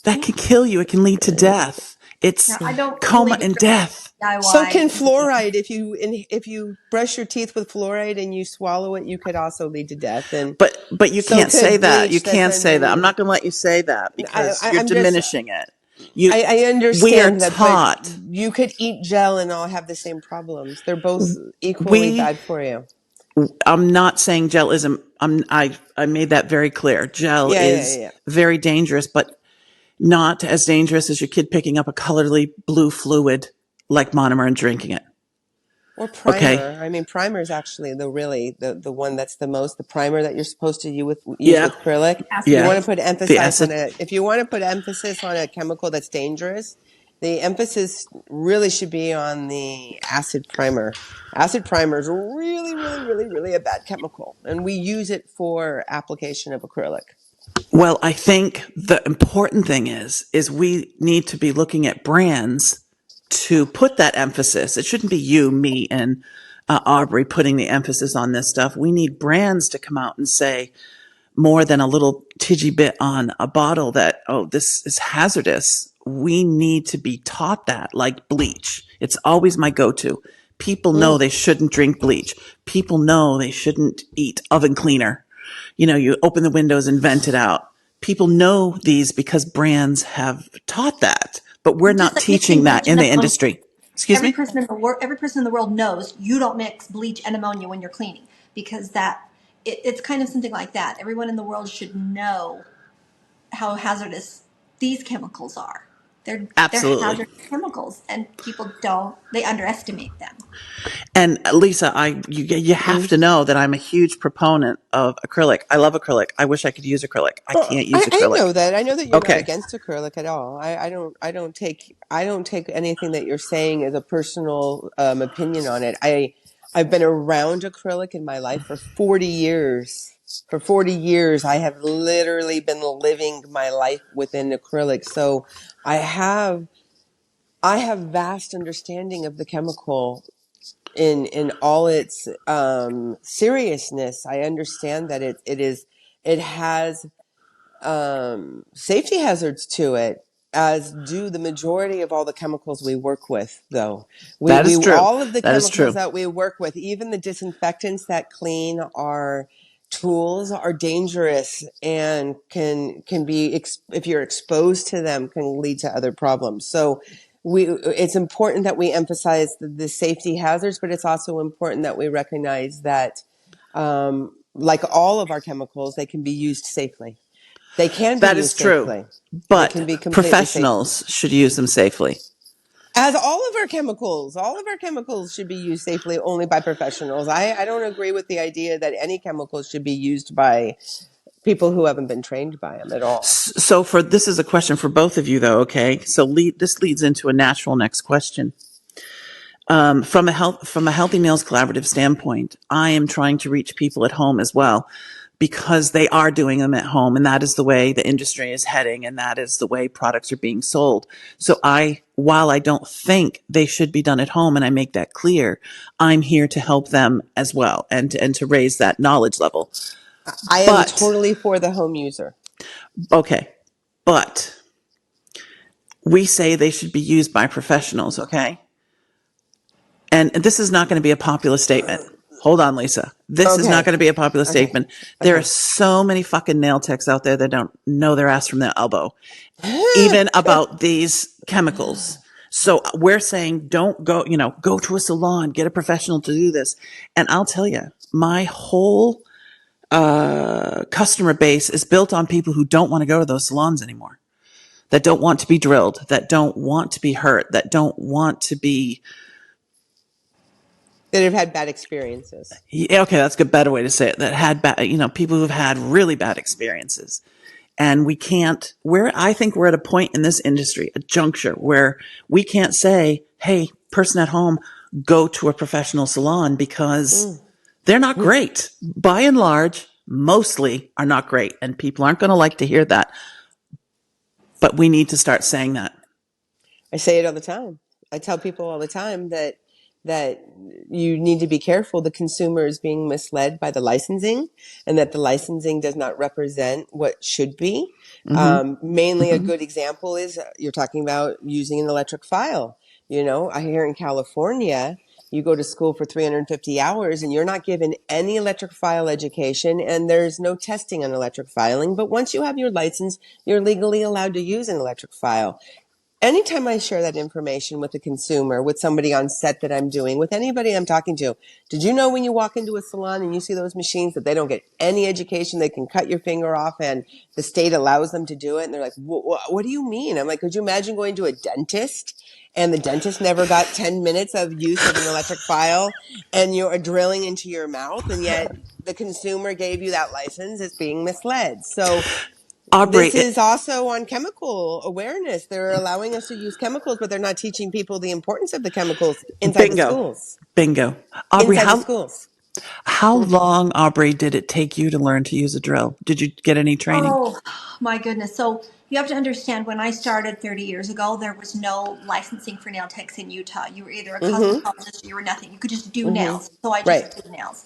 That can kill you. It can lead to death. It's coma and death. So can fluoride. If you brush your teeth with fluoride and you swallow it, you could also lead to death. But you can't say that. You can't say that. I'm not going to let you say that because you're diminishing it. I understand we are that, taught. But you could eat gel and all have the same problems. They're both equally bad for you. I'm not saying gel isn't. I made that very clear. Gel is very dangerous, but not as dangerous as your kid picking up a colorly blue fluid like monomer and drinking it. Or primer. Okay. I mean, primer is actually the one that's the primer that you're supposed to use with acrylic. You want to put emphasis on it. If you want to put emphasis on a chemical that's dangerous, the emphasis really should be on the acid primer. Acid primer is really, really, really, really a bad chemical, and we use it for application of acrylic. Well, I think the important thing is we need to be looking at brands to put that emphasis. It shouldn't be you, me, and Aubrey putting the emphasis on this stuff. We need brands to come out and say more than a little tidgy bit on a bottle that, this is hazardous. We need to be taught that, like bleach. It's always my go-to. People know they shouldn't drink bleach. People know they shouldn't eat oven cleaner. You open the windows and vent it out. People know these because brands have taught that, but we're not teaching that in the industry. Excuse me? Every person in the world knows you don't mix bleach and ammonia when you're cleaning because it's kind of something like that. Everyone in the world should know how hazardous these chemicals are. They're hazardous chemicals, and people they underestimate them. And Lysa, you have to know that I'm a huge proponent of acrylic. I love acrylic. I wish I could use acrylic. I can't use acrylic. I know that. I know that you're not against acrylic at all. I don't take anything that you're saying as a personal opinion on it. I've been around acrylic in my life for 40 years. For 40 years, I have literally been living my life within acrylic. So I have vast understanding of the chemical in all its seriousness. I understand that it has safety hazards to it, as do the majority of all the chemicals we work with, though. That is true. All of the chemicals that we work with, even the disinfectants that clean our tools are dangerous and can be if you're exposed to them, can lead to other problems. So it's important that we emphasize the safety hazards, but it's also important that we recognize that like all of our chemicals, they can be used safely. They can be That is used true. safely. They can But be completely safe. professionals should use them safely. As all of our chemicals should be used safely only by professionals. I don't agree with the idea that any chemicals should be used by people who haven't been trained by them at all. So this is a question for both of you though, okay? So this leads into a natural next question. From a Healthy Meals Collaborative standpoint, I am trying to reach people at home as well because they are doing them at home, and that is the way the industry is heading, and that is the way products are being sold. So while I don't think they should be done at home, and I make that clear, I'm here to help them as well and to raise that knowledge level. I am But totally for the home user. okay, but we say they should be used by professionals, okay? And this is not going to be a popular statement. Hold on, Lisa. This is not Okay. going to be a popular Okay. statement. There are Okay. so many fucking nail techs out there that don't know their ass from their elbow, even about these chemicals. So we're saying don't go, go to a salon, get a professional to do this. And I'll tell you, my whole customer base is built on people who don't want to go to those salons anymore, that don't want to be drilled, that don't want to be hurt, that don't want to be That have had bad experiences. Yeah, okay, that's a better way to say it. That had bad, people who've had really bad experiences. And I think we're at a point in this industry, a juncture where we can't say, hey, person at home, go to a professional salon because they're not great. By and large, mostly are not great. And people aren't going to like to hear that. But we need to start saying that. I say it all the time. I tell people all the time that you need to be careful. The consumer is being misled by the licensing, and that the licensing does not represent what should be. Mainly, a good example is you're talking about using an electric file. I hear in California, you go to school for 350 hours and you're not given any electric file education, and there's no testing on electric filing. But once you have your license, you're legally allowed to use an electric file. Anytime I share that information with a consumer, with somebody on set that I'm doing, with anybody I'm talking to, did you know when you walk into a salon and you see those machines that they don't get any education, they can cut your finger off and the state allows them to do it? And they're like, what do you mean? I'm like, could you imagine going to a dentist and the dentist never got 10 minutes of use of an electric file and you're drilling into your mouth, and yet the consumer gave you that license? It's being misled. So Aubrey, this is also on chemical awareness. They're allowing us to use chemicals, but they're not teaching people the importance of the chemicals inside the schools. Bingo. Aubrey, Inside the schools. how long, Aubrey, did it take you to learn to use a drill? Did you get any training? Oh, my goodness. So you have to understand, when I started 30 years ago, there was no licensing for nail techs in Utah. You were either a cosmetologist or you were nothing. You could just do nails. So I Right. just did nails.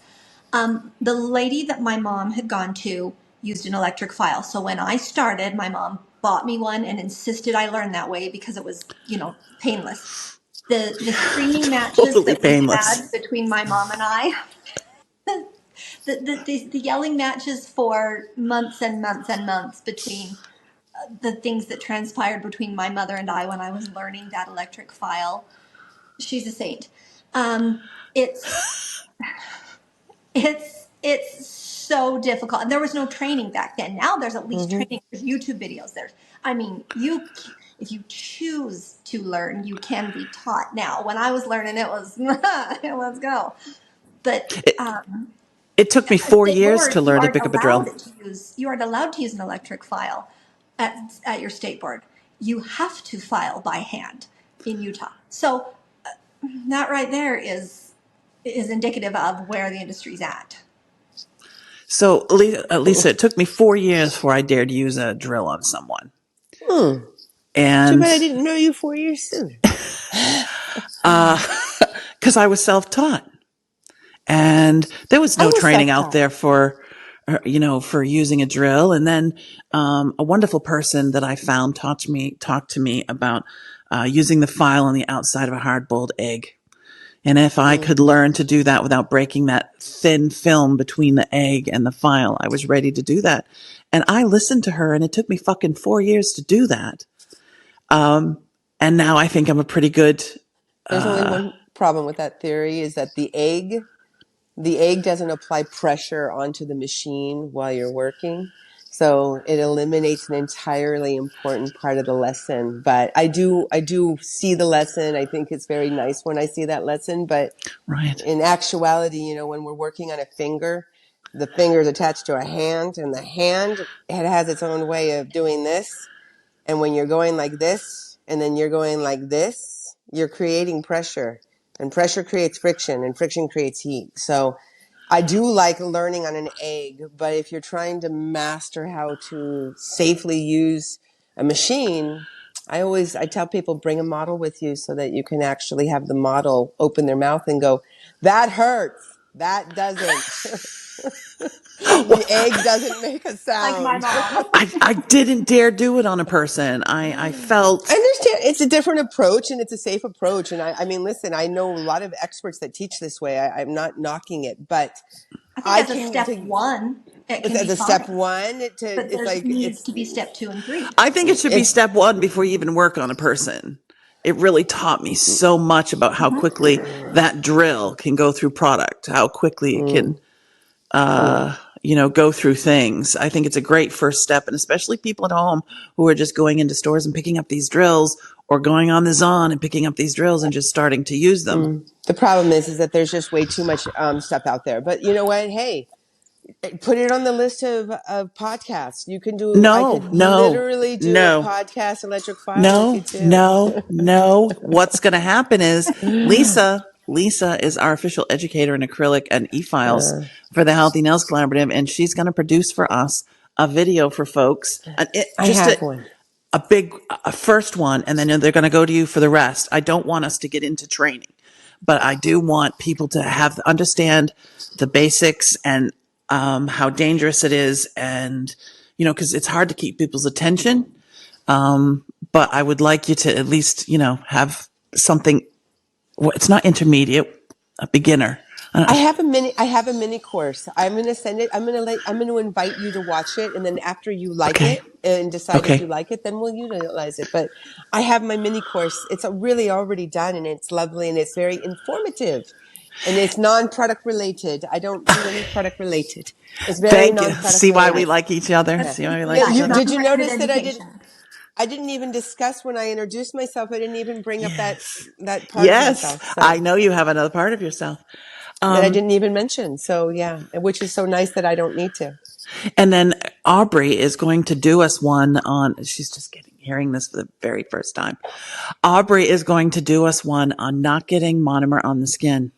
The lady that my mom had gone to used an electric file. So when I started, my mom bought me one and insisted I learn that way because it was, painless. The screaming matches Totally that we painless. had between my mom and I, the yelling matches for months and months and months between the things that transpired between my mother and I when I was learning that electric file. She's a saint. It's it's so difficult, and there was no training back then. Now there's at least training. There's YouTube videos. If you choose to learn, you can be taught. Now, when I was learning, it was let's go. But It took me 4 state years board, to learn to pick up a drill. You aren't allowed to use an electric file at your state board. You have to file by hand in Utah. So that right there is indicative of where the industry's at. So, Lisa, it took me 4 years before I dared use a drill on someone. Too And bad I didn't know you 4 years sooner. because I was self-taught, and there was no training out there for using a drill. And then a wonderful person that I found talked to me about using the file on the outside of a hard-boiled egg. And if I could learn to do that without breaking that thin film between the egg and the file, I was ready to do that. And I listened to her, and it took me fucking 4 years to do that. And now I think I'm a pretty good. There's only one problem with that theory is that the egg doesn't apply pressure onto the machine while you're working. So it eliminates an entirely important part of the lesson. But I do see the lesson. I think it's very nice when I see that lesson. But Right. in actuality, you know, when we're working on a finger, the finger is attached to a hand, and the hand, it has its own way of doing this. And when you're going like this, and then you're going like this, you're creating pressure. And pressure creates friction, and friction creates heat. So I do like learning on an egg, but if you're trying to master how to safely use a machine, I tell people bring a model with you so that you can actually have the model open their mouth and go, that hurts. That doesn't. The egg doesn't make a Like my sound. mom. I didn't dare do it on a person. I felt. I understand it's a different approach and it's a safe approach. And I mean, listen, I know a lot of experts that teach this way. I'm not knocking it, but I think I as a can step one, it can as be a step fine. one But it's there like needs to be step 2 and 3. I think it should be it's step one before you even work on a person. It really taught me so much about how quickly that drill can go through product, how quickly it can, go through things. I think it's a great first step, and especially people at home who are just going into stores and picking up these drills, or going on the Zon and picking up these drills and just starting to use them. the problem is that there's just way too much stuff out there. But you know what? Hey, put it on the list of podcasts. I No, could no, literally do a no. podcast electric file with you No, too. no, no. What's going to happen is Lisa is our official educator in acrylic and e-files for the Healthy Nails Collaborative, and she's going to produce for us a video for folks, I just have one. a first one, and then they're going to go to you for the rest. I don't want us to get into training, but I do want people to understand the basics and how dangerous it is, and because it's hard to keep people's attention. But I would like you to at least, have something. Well, it's not intermediate, a beginner. I have a mini course. I'm going to send it. I'm going to invite you to watch it. And then after you like Okay. it and decide if you Okay. like it, then we'll utilize it. But I have my mini course. It's really already done and it's lovely and it's very informative and it's non-product related. I don't do any product related. It's very Thank you. non-product See why we related. like each other? Yeah. See why we like Yeah. each You, other? did you Branded notice that education. I didn't even discuss when I introduced myself. I didn't even bring up Yes. that part of Yes. myself. I So know you have another part of yourself. that I didn't even mention. So yeah, which is so nice that I don't need to. And then Aubrey is going to do us one on, she's just hearing this for the very first time. Aubrey is going to do us one on not getting monomer on the skin,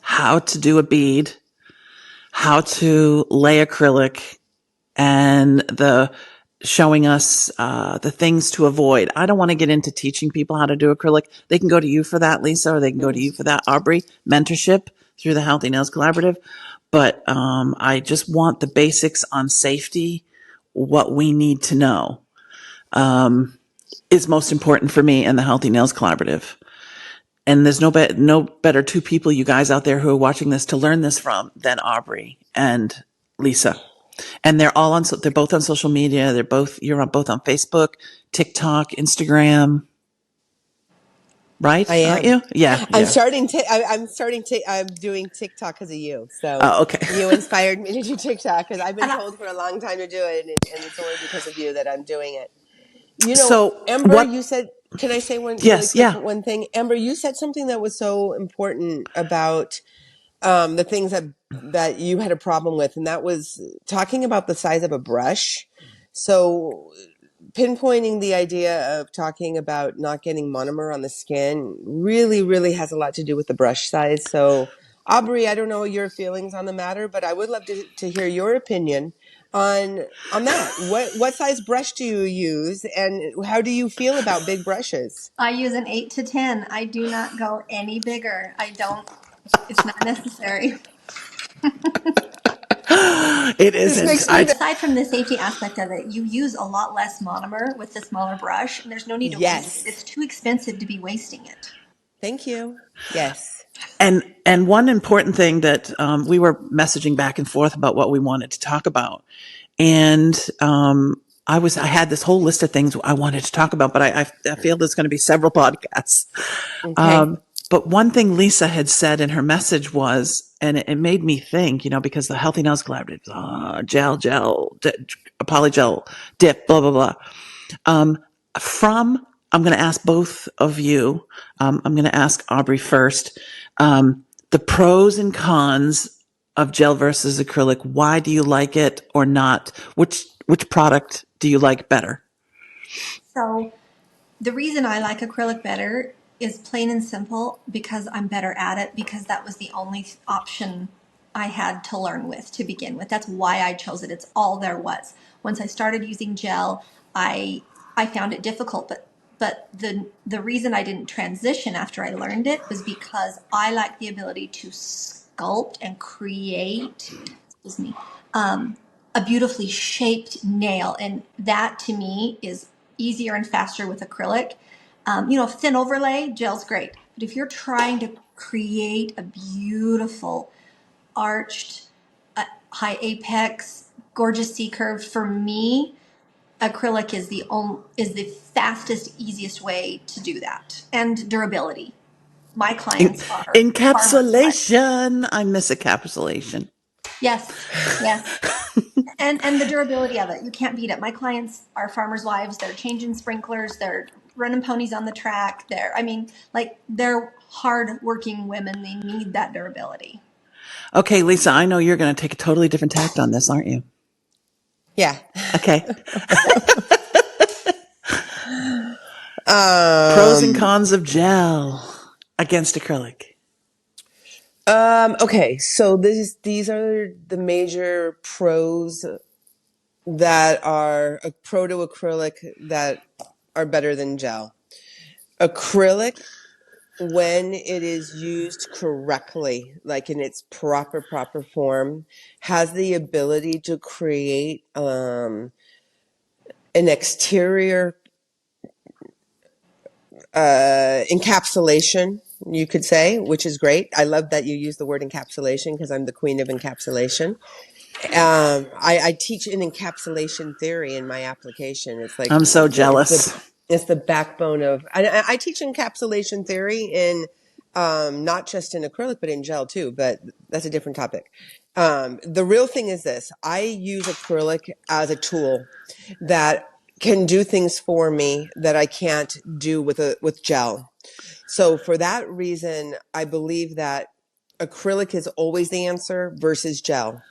how to do a bead, how to lay acrylic, and showing us the things to avoid. I don't want to get into teaching people how to do acrylic. They can go to you for that, Lisa, or they can go to you for that, Aubrey. Mentorship through the Healthy Nails Collaborative. But I just want the basics on safety, what we need to know, is most important for me and the Healthy Nails Collaborative. And there's no better two people, you guys out there who are watching this, to learn this from than Aubrey and Lisa. And they're both on social media. You're both on Facebook, TikTok, Instagram, right? I Aren't am. you? Yeah. I'm Yeah. starting to. I'm doing TikTok because of you. So Oh, okay. you inspired me to do TikTok because I've been And I, told for a long time to do it, and it's only because of you that I'm doing it. You know, So Amber, you what? said. Can I say one really Yes. quick Yeah. one thing? Amber, you said something that was so important about the things that you had a problem with, and that was talking about the size of a brush. So pinpointing the idea of talking about not getting monomer on the skin really, really has a lot to do with the brush size. So, Aubrey, I don't know your feelings on the matter, but I would love to hear your opinion on that. What size brush do you use, and how do you feel about big brushes? I use an 8 to 10. I do not go any bigger. I don't, it's not necessary. It This isn't. makes me Aside from the safety aspect of it, you use a lot less monomer with the smaller brush, and there's no need to waste it. yes. It's too expensive to be wasting it. Thank you. Yes. And one important thing that we were messaging back and forth about what we wanted to talk about, and I had this whole list of things I wanted to talk about, but I feel there's going to be several podcasts. Okay. But one thing Lysa had said in her message was, and it made me think, because the Healthy Nails Collaborative, polygel dip, blah, blah, blah. I'm going to ask both of you. I'm going to ask Aubrey first. The pros and cons of gel versus acrylic. Why do you like it or not? Which product do you like better? So the reason I like acrylic better is plain and simple because I'm better at it, because that was the only option I had to learn with to begin with. That's why I chose it. It's all there was. Once I started using gel, I found it difficult, but the reason I didn't transition after I learned it was because I like the ability to sculpt and create, excuse me, a beautifully shaped nail, and that to me is easier and faster with acrylic. Thin overlay, gel's great. But if you're trying to create a beautiful, arched, high apex, gorgeous C curve, for me, acrylic is the fastest, easiest way to do that. And durability. My clients are farmers' wives. Encapsulation. I miss encapsulation. Yes, yes. And the durability of it, you can't beat it. My clients are farmers' wives. They're changing sprinklers. They're running ponies on the track. They're hard-working women. They need that durability. Okay, Lysa, I know you're going to take a totally different tact on this, aren't you? Yeah. Okay. Pros and cons of gel against acrylic. Okay, so these are the major pros that are a pro to acrylic that are better than gel. Acrylic, when it is used correctly, like in its proper form, has the ability to create an exterior encapsulation, you could say, which is great. I love that you use the word encapsulation because I'm the queen of encapsulation. I teach an encapsulation theory in my application. It's like I'm so jealous. it's the backbone of. I teach encapsulation theory in not just in acrylic but in gel too. But that's a different topic. The real thing is this: I use acrylic as a tool that can do things for me that I can't do with gel. So for that reason, I believe that acrylic is always the answer versus gel.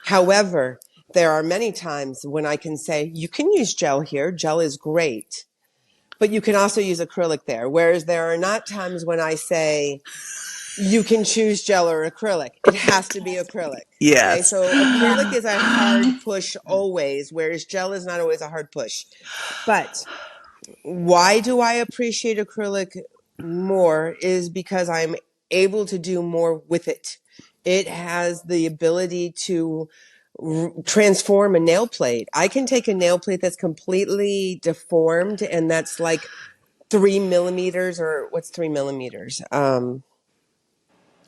However, there are many times when I can say, you can use gel here. Gel is great, but you can also use acrylic there. Whereas there are not times when I say, you can choose gel or acrylic. It has to be acrylic. Okay. Yes. So acrylic Yeah. is a hard push always, whereas gel is not always a hard push. But why do I appreciate acrylic more is because I'm able to do more with it. It has the ability to transform a nail plate. I can take a nail plate that's completely deformed and that's like 3 millimeters, or what's 3 millimeters?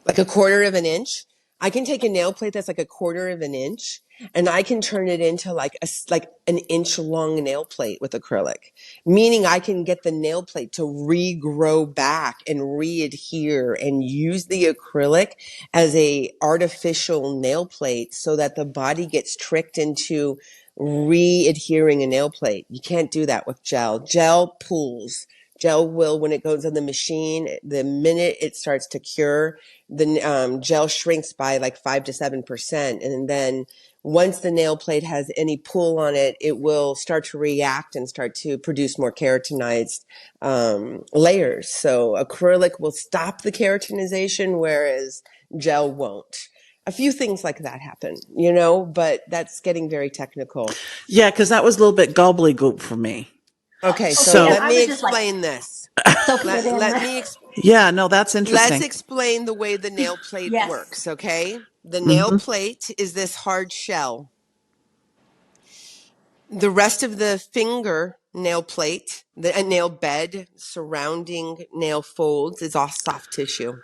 Like a quarter of an inch. I can take a nail plate that's like a quarter of an inch and I can turn it into like an inch long nail plate with acrylic, meaning I can get the nail plate to regrow back and re-adhere and use the acrylic as a artificial nail plate so that the body gets tricked into re-adhering a nail plate. You can't do that with gel. Gel pools. Gel will, when it goes in the machine, the minute it starts to cure, the gel shrinks by like 5 to 7%. And then once the nail plate has any pull on it, it will start to react and start to produce more keratinized layers. So acrylic will stop the keratinization, whereas gel won't. A few things like that happen, but that's getting very technical. Yeah, because that was a little bit gobbledygook for me. Okay, so Okay, and So, let I me was just like explain this. soaking it Let, in. let me yeah, no, that's Let's interesting. explain the way the nail plate Yes. works, okay? The nail Hmm. plate is this hard shell. The rest of the finger nail plate, a nail bed surrounding nail folds is all soft tissue.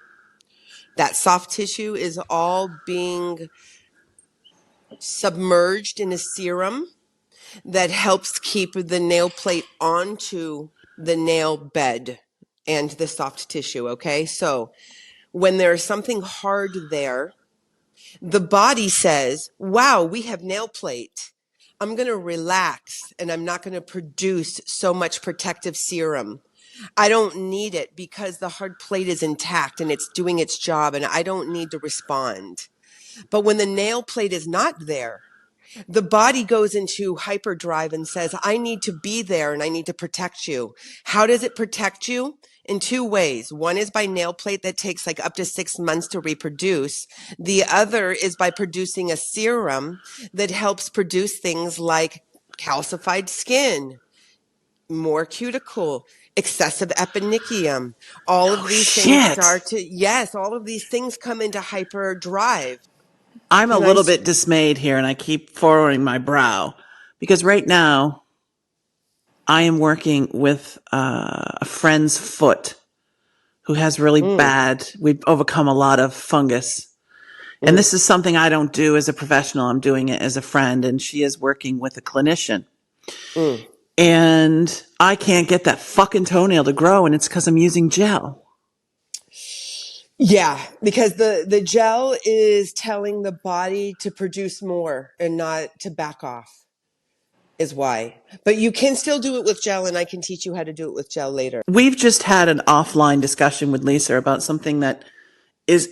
That soft tissue is all being submerged in a serum that helps keep the nail plate onto the nail bed and the soft tissue. Okay. So when there's something hard there, the body says, wow, we have nail plate. I'm going to relax and I'm not going to produce so much protective serum. I don't need it because the hard plate is intact and it's doing its job and I don't need to respond. But when the nail plate is not there, the body goes into hyperdrive and says, I need to be there and I need to protect you. How does it protect you? In two ways. One is by nail plate that takes like up to 6 months to reproduce. The other is by producing a serum that helps produce things like calcified skin, more cuticle, excessive eponychium. All No of these things shit. start to, yes, all of these things come into hyperdrive. I'm a And I, little bit dismayed here, and I keep furrowing my brow because right now I am working with a friend's foot who has really mm, bad, we've overcome a lot of fungus. And mm, this is something I don't do as a professional. I'm doing it as a friend, and she is working with a clinician. mm. And I can't get that fucking toenail to grow, and it's because I'm using gel. Yeah, because the gel is telling the body to produce more and not to back off is why. But you can still do it with gel and I can teach you how to do it with gel later. We've just had an offline discussion with Lysa about something that is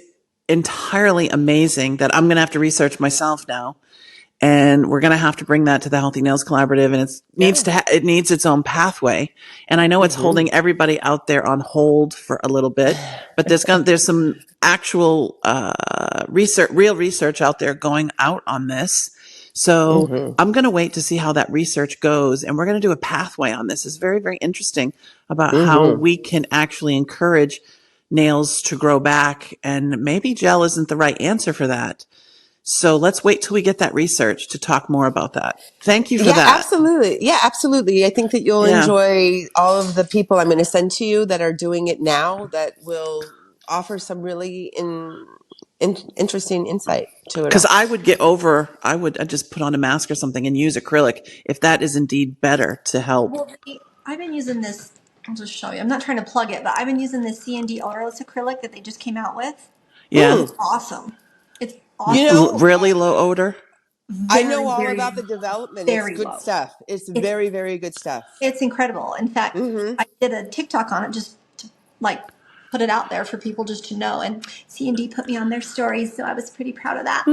entirely amazing that I'm going to have to research myself now. And we're going to have to bring that to the Healthy Nails Collaborative, and Yeah. it needs its own pathway. And I know it's Mhm. holding everybody out there on hold for a little bit, but there's some actual real research out there going out on this. So Mhm. I'm going to wait to see how that research goes, and we're going to do a pathway on this. It's very, very interesting about how Mhm. we can actually encourage nails to grow back, and maybe gel isn't the right answer for that. So let's wait till we get that research to talk more about that. Thank you for Yeah, that. absolutely. Yeah, absolutely. I think that you'll Yeah. enjoy all of the people I'm going to send to you that are doing it now that will offer some really interesting insight to it Cause all. I'd just put on a mask or something and use acrylic if that is indeed better to help. Well, I've been using this. I'll just show you. I'm not trying to plug it, but I've been using this C&D odorless acrylic that they just came out with. Yeah. It's awesome. It's You awesome. know, Really low odor. I know Very, all very, about the development. It's very good low. stuff. It's It's very, very good stuff. it's incredible. In fact, Hmm. I did a TikTok on it just to like put it out there for people just to know. And C&D put me on their stories, so I was pretty proud of that.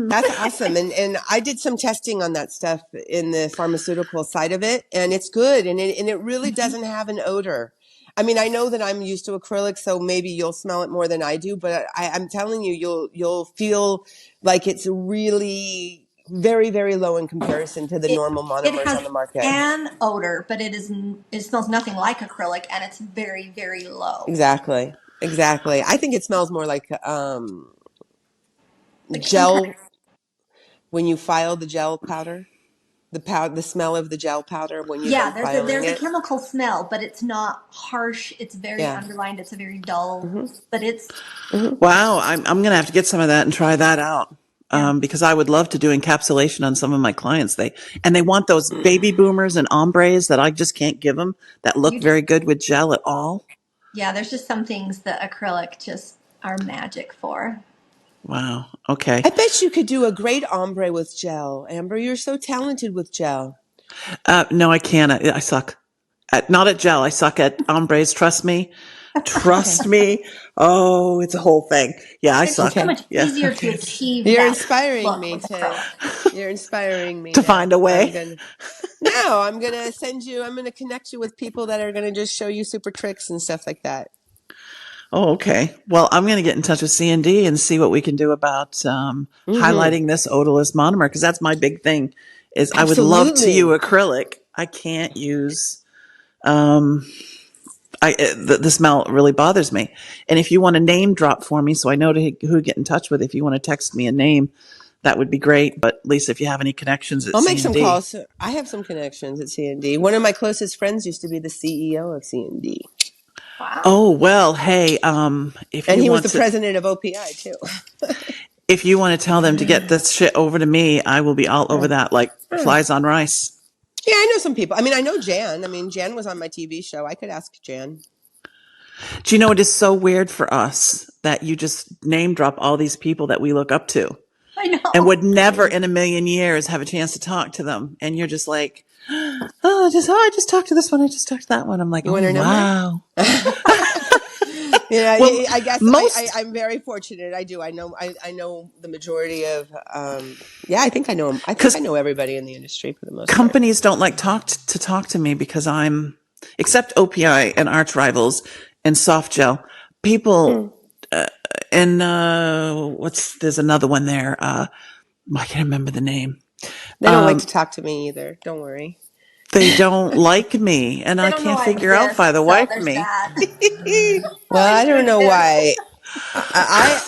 That's awesome. And I did some testing on that stuff in the pharmaceutical side of it, and it's good. And it really doesn't have an odor. I mean, I know that I'm used to acrylic, so maybe you'll smell it more than I do, but I'm telling you, you'll feel like it's really very, very low in comparison to the It normal it monomers on has the market. an odor, but it smells nothing like acrylic, and it's very, very low. Exactly. Exactly. I think it smells more like Like some kind. gel when you file the gel powder. The smell of the gel powder when you're Yeah, done filing there's a it. chemical smell, but it's not harsh. It's very Yeah. underlined. It's a very dull, Hmm. but it's Hmm. Wow. I'm going to have to get some of that and try that out. yeah. Because I would love to do encapsulation on some of my clients. They want those baby boomers and ombres that I just can't give them that look You just very good with gel at all. yeah. There's just some things that acrylic just are magic for. Wow. Okay. I bet you could do a great ombre with gel. Amber, you're so talented with gel. No, I can't. I suck not at gel. I suck at ombres. Trust me. Okay. Trust me. Oh, it's a whole thing. Yeah, I It's just so suck. Okay. much Yeah. easier to achieve You're that inspiring look me with to acrylic. you're inspiring me To find now. a way. I'm gonna send you I'm gonna connect you with people that are gonna just show you super tricks and stuff like that. Oh, okay. Well, I'm going to get in touch with C&D and see what we can do about Hmm. highlighting this odorless monomer because that's my big thing. Is I would love to use Absolutely. acrylic. I can't use. Um, the smell really bothers me. And if you want a name drop for me, so I know who to get in touch with, if you want to text me a name that would be great. But Lisa, if you have any connections at I'll make some C&D. calls. I have some connections at C&D. One of my closest friends used to be the CEO of C&D. Wow. Oh, well, hey, if And you he was want the to, president of OPI too. if you want to tell them to get this shit over to me, I will be all over that like flies on rice. Yeah, I know some people. I mean, I know Jan. I mean, Jan was on my TV show. I could ask Jan. Do you know it is so weird for us that you just name drop all these people that we look up to I know. and would never in a million years have a chance to talk to them. And you're just like, I just talked to this one. I just talked to that one. I'm like, You want oh, her number? wow. Yeah, Well, I guess most I'm very fortunate. I do. I know the majority of. Yeah, I think I know. I think I know everybody in the industry for the most part. companies don't like to talk to me because I'm, except OPI and Arch Rivals and Soft Gel, people, and there's another one there. I can't remember the name. They don't like to talk to me either. Don't worry. They don't like me, and They I don't know can't I figure out why exist, the so wife there's me. that. Well, I At least don't you know why. exist.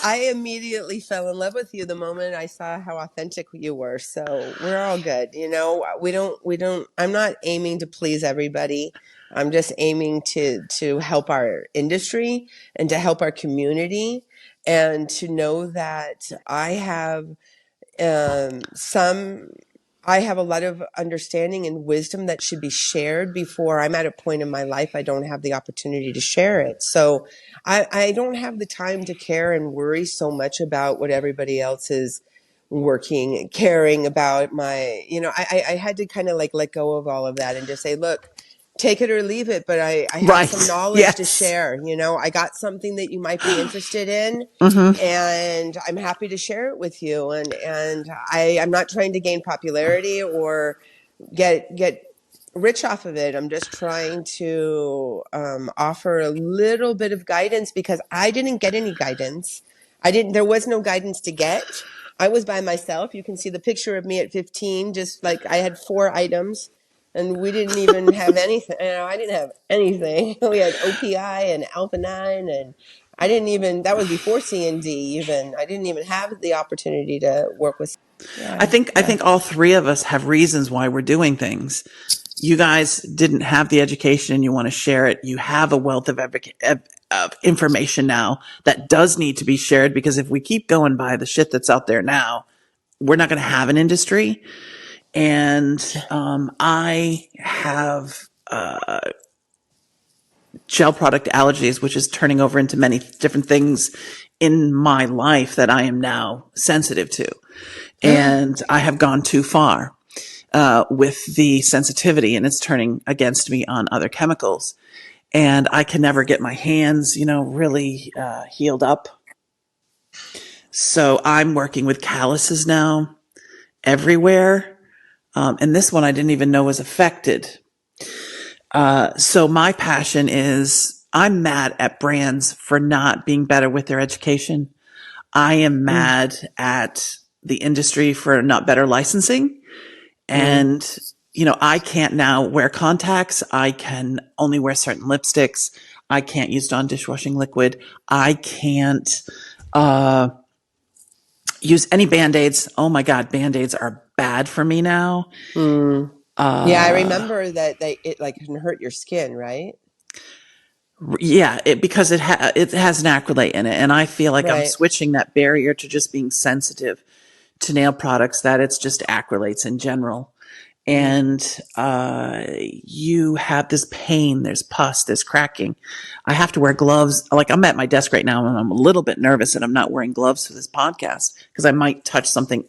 I immediately fell in love with you the moment I saw how authentic you were. So we're all good. You know, we don't, I'm not aiming to please everybody. I'm just aiming to help our industry and to help our community and to know that some I have a lot of understanding and wisdom that should be shared before I'm at a point in my life I don't have the opportunity to share it. So I don't have the time to care and worry so much about what everybody else is working, caring about I had to kind of like let go of all of that and just say, look, take it or leave it, but I have some Right. knowledge to Yes. share. I got something that you might be interested in and I'm happy to share it with you. And I'm not trying to gain popularity or get rich off of it. I'm just trying to offer a little bit of guidance because I didn't get any guidance. There was no guidance to get. I was by myself. You can see the picture of me at 15, just like I had 4 items and we didn't even have anything. I didn't have anything. We had OPI and Alpha 9 and I didn't even, that was before C&D even. I didn't even have the opportunity to work with. I Yeah. think all three of us have reasons why we're doing things. You guys didn't have the education and you want to share it. You have a wealth of information now that does need to be shared, because if we keep going by the shit that's out there now, we're not going to have an industry. And I have gel product allergies, which is turning over into many different things in my life that I am now sensitive to. And I have gone too far with the sensitivity, and it's turning against me on other chemicals. And I can never get my hands, really healed up. So I'm working with calluses now everywhere. And this one I didn't even know was affected. So my passion is, I'm mad at brands for not being better with their education. I am mad at the industry for not better licensing. And, I can't now wear contacts. I can only wear certain lipsticks. I can't use Dawn dishwashing liquid. I can't use any Band-Aids. Oh my God, Band-Aids are bad for me now. Yeah, I remember that it like can hurt your skin, right? Yeah, because it has an acrylate in it, and I feel like I'm Right. switching that barrier to just being sensitive to nail products, that it's just acrylates in general. And you have this pain, there's pus, there's cracking. I have to wear gloves. Like, I'm at my desk right now and I'm a little bit nervous that I'm not wearing gloves for this podcast because I might touch something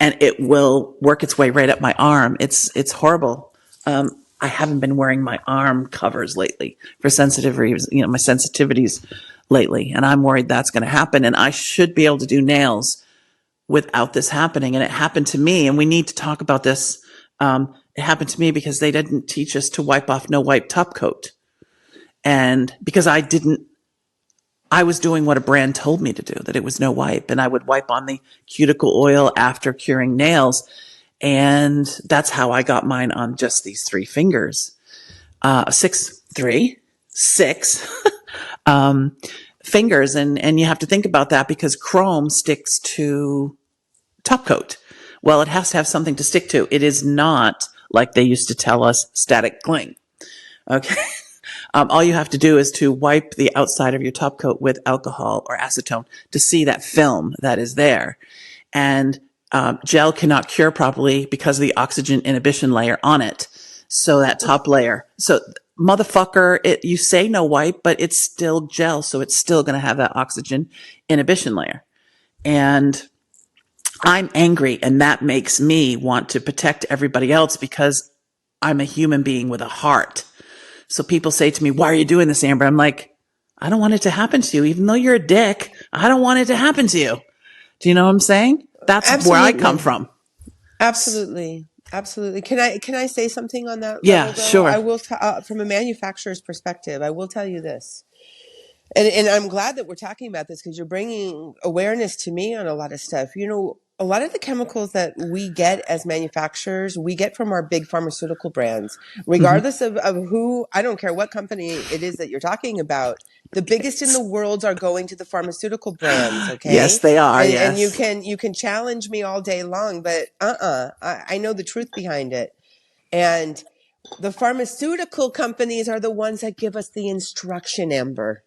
and it will work its way right up my arm. It's horrible. I haven't been wearing my arm covers lately for sensitive reasons, my sensitivities lately, and I'm worried that's going to happen. And I should be able to do nails without this happening. And it happened to me, and we need to talk about this. It happened to me because they didn't teach us to wipe off no wipe top coat. And because I was doing what a brand told me to do, that it was no wipe, and I would wipe on the cuticle oil after curing nails. And that's how I got mine on just these 3 fingers. 6 fingers. And you have to think about that because chrome sticks to top coat. Well, it has to have something to stick to. It is not like they used to tell us static cling. Okay. All you have to do is to wipe the outside of your top coat with alcohol or acetone to see that film that is there. And gel cannot cure properly because of the oxygen inhibition layer on it. So that top layer. So motherfucker, you say no wipe, but it's still gel. So it's still going to have that oxygen inhibition layer. And I'm angry, and that makes me want to protect everybody else because I'm a human being with a heart. So people say to me, why are you doing this, Amber? I'm like, I don't want it to happen to you. Even though you're a dick, I don't want it to happen to you. Do you know what I'm saying? That's where I come from. Absolutely. Absolutely. Can I say something on that Yeah, level though? sure. I will, from a manufacturer's perspective, I will tell you this. And I'm glad that we're talking about this because you're bringing awareness to me on a lot of stuff. You know, a lot of the chemicals that we get as manufacturers, we get from our big pharmaceutical brands, regardless of who, I don't care what company it is that you're talking about. The biggest in the world are going to the pharmaceutical brands. Okay. Yes, they are. And Yes. you can challenge me all day long, but I know the truth behind it. And the pharmaceutical companies are the ones that give us the instruction, Amber.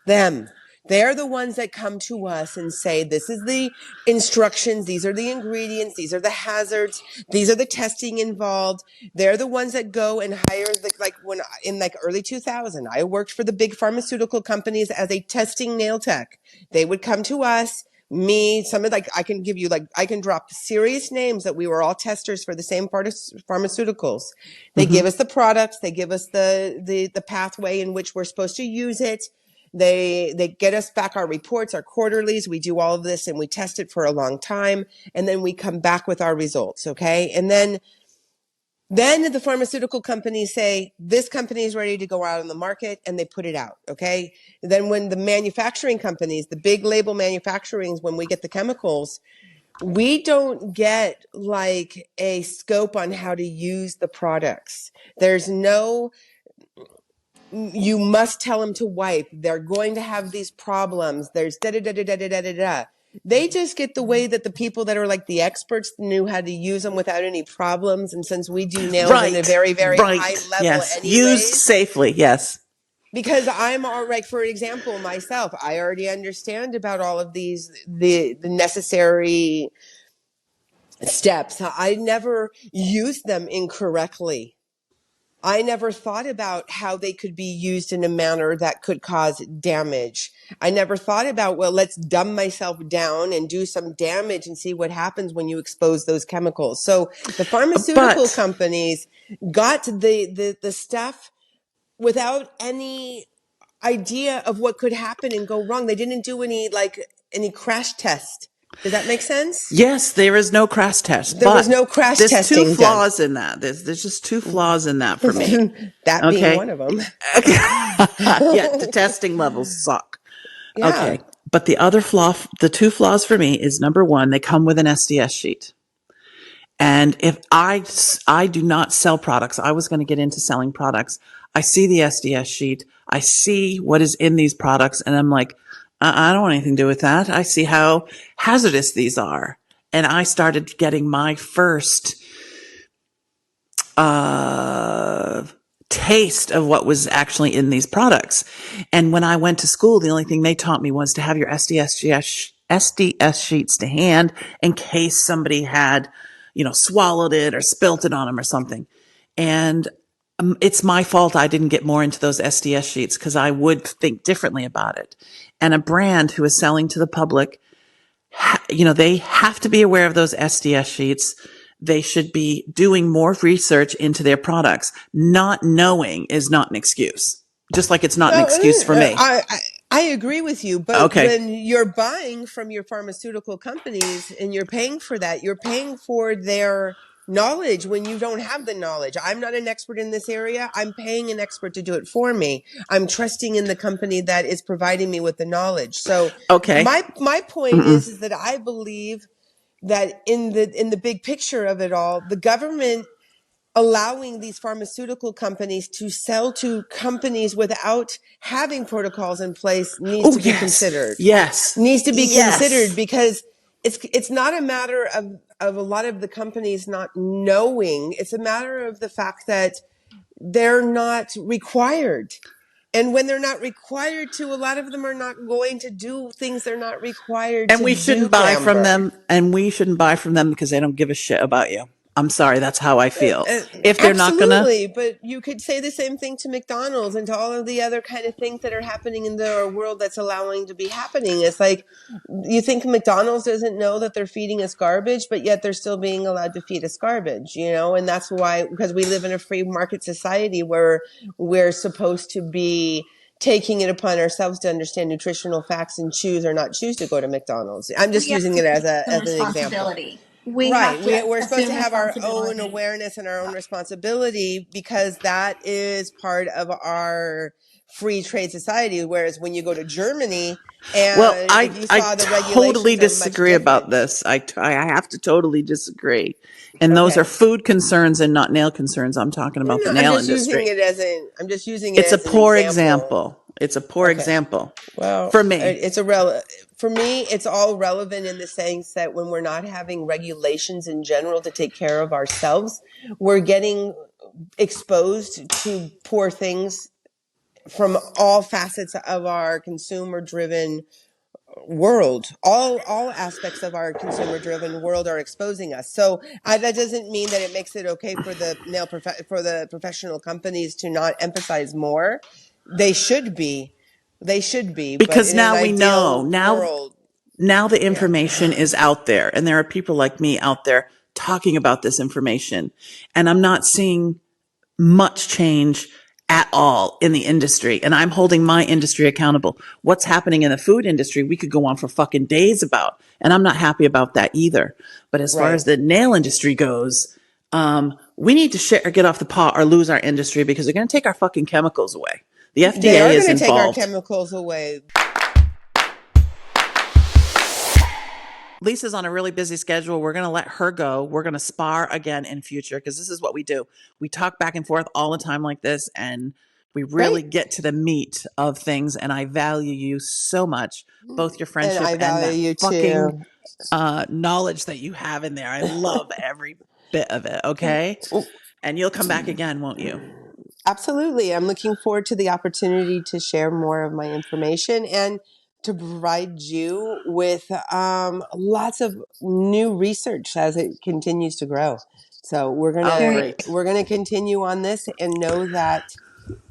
They're the ones that come to us and say, this is the instructions. These are the ingredients. These are the hazards. These are the testing involved. They're the ones that go and hire when in early 2000, I worked for the big pharmaceutical companies as a testing nail tech. They would come to us. I can give you I can drop serious names that we were all testers for the same pharmaceuticals. They give us the products. They give us the pathway in which we're supposed to use it. They get us back our reports, our quarterlies. We do all of this and we test it for a long time. And then we come back with our results. Okay. And then the pharmaceutical companies say, this company is ready to go out on the market, and they put it out. Okay. Then when the manufacturing companies, the big label manufacturings, when we get the chemicals, we don't get a scope on how to use the products. There's no, you must tell them to wipe. They're going to have these problems. There's da da da da da da da da. They just get the way that the people that are the experts knew how to use them without any problems. And since we do nails in a very, very high level Yes. anyways. Used safely. Yes. Because I'm for example, myself, I already understand about all of these, the necessary steps. I never used them incorrectly. I never thought about how they could be used in a manner that could cause damage. I never thought about, well, let's dumb myself down and do some damage and see what happens when you expose those chemicals. So the pharmaceutical companies got the stuff without any idea of what could happen and go wrong. They didn't do any crash test. Does that make sense? Yes, there is no crash test. There was no crash there's testing two flaws in that. There's just two flaws in that for me. That being one of them. Yeah, the testing levels suck. Yeah. Okay. But the two flaws for me is, number one, they come with an SDS sheet. And if I do not sell products, I was going to get into selling products. I see the SDS sheet. I see what is in these products, and I'm like, I don't want anything to do with that. I see how hazardous these are. And I started getting my first taste of what was actually in these products. And when I went to school, the only thing they taught me was to have your SDS sheets to hand in case somebody had, swallowed it or spilt it on them or something. And it's my fault I didn't get more into those SDS sheets because I would think differently about it. And a brand who is selling to the public, they have to be aware of those SDS sheets. They should be doing more research into their products. Not knowing is not an excuse. Just like it's not an excuse for me. I agree with you, but when you're buying from your pharmaceutical companies and you're paying for that, you're paying for their knowledge when you don't have the knowledge. I'm not an expert in this area. I'm paying an expert to do it for me. I'm trusting in the company that is providing me with the knowledge. So my point is that I believe that in the big picture of it all, the government allowing these pharmaceutical companies to sell to companies without having protocols in place needs to be considered. Yes. Needs to be considered because it's not a matter of a lot of the companies not knowing. It's a matter of the fact that they're not required. And when they're not required to, a lot of them are not going to do things they're not required And to we do, shouldn't buy from Camber. them. And we shouldn't buy from them because they don't give a shit about you. I'm sorry. That's how I feel. Uh, If they're not gonna, Absolutely, but you could say the same thing to McDonald's and to all of the other kind of things that are happening in the world that's allowing to be happening. It's like you think McDonald's doesn't know that they're feeding us garbage, but yet they're still being allowed to feed us garbage, you know? And that's why, because we live in a free market society where we're supposed to be taking it upon ourselves to understand nutritional facts and choose or not choose to go to McDonald's. I'm just We have using to it as take a some as an example. responsibility. We Right. have to We're supposed to assume have our own responsibility. awareness and our own responsibility because that is part of our free trade society. Whereas when you go to Germany well, and if you I saw the totally regulations are much disagree about different. this. I have to totally disagree. And those are Okay. food concerns and not nail concerns. I'm talking No, about the no, nail industry. I'm just using it It's a as an poor example. example. It's a poor Okay. example Well, for me. for me, it's all relevant in the sense that when we're not having regulations in general to take care of ourselves, we're getting exposed to poor things from all facets of our consumer driven world. All aspects of our consumer driven world are exposing us. So that doesn't mean that it makes it okay for the for the professional companies to not emphasize more. They should be. They should be, but Because in an now we know. ideal world, Now the yeah. information is out there and there are people like me out there talking about this information. And I'm not seeing much change at all in the industry. And I'm holding my industry accountable. What's happening in the food industry, we could go on for fucking days about. And I'm not happy about that either. But as far Right. as the nail industry goes, we need to shit or get off the pot or lose our industry because they're going to take our fucking chemicals away. The They FDA are is going to take our involved. chemicals away. Lisa's on a really busy schedule. We're going to let her go. We're going to spar again in future because this is what we do. We talk back and forth all the time like this and we really Great. get to the meat of things. And I value you so much, both your And friendship I and value that you fucking too. knowledge that you have in there. I love every bit of it. Okay. And you'll come back again, won't you? Absolutely. I'm looking forward to the opportunity to share more of my information and to provide you with lots of new research as it continues to grow. So Oh, Very. great. we're gonna continue on this and know that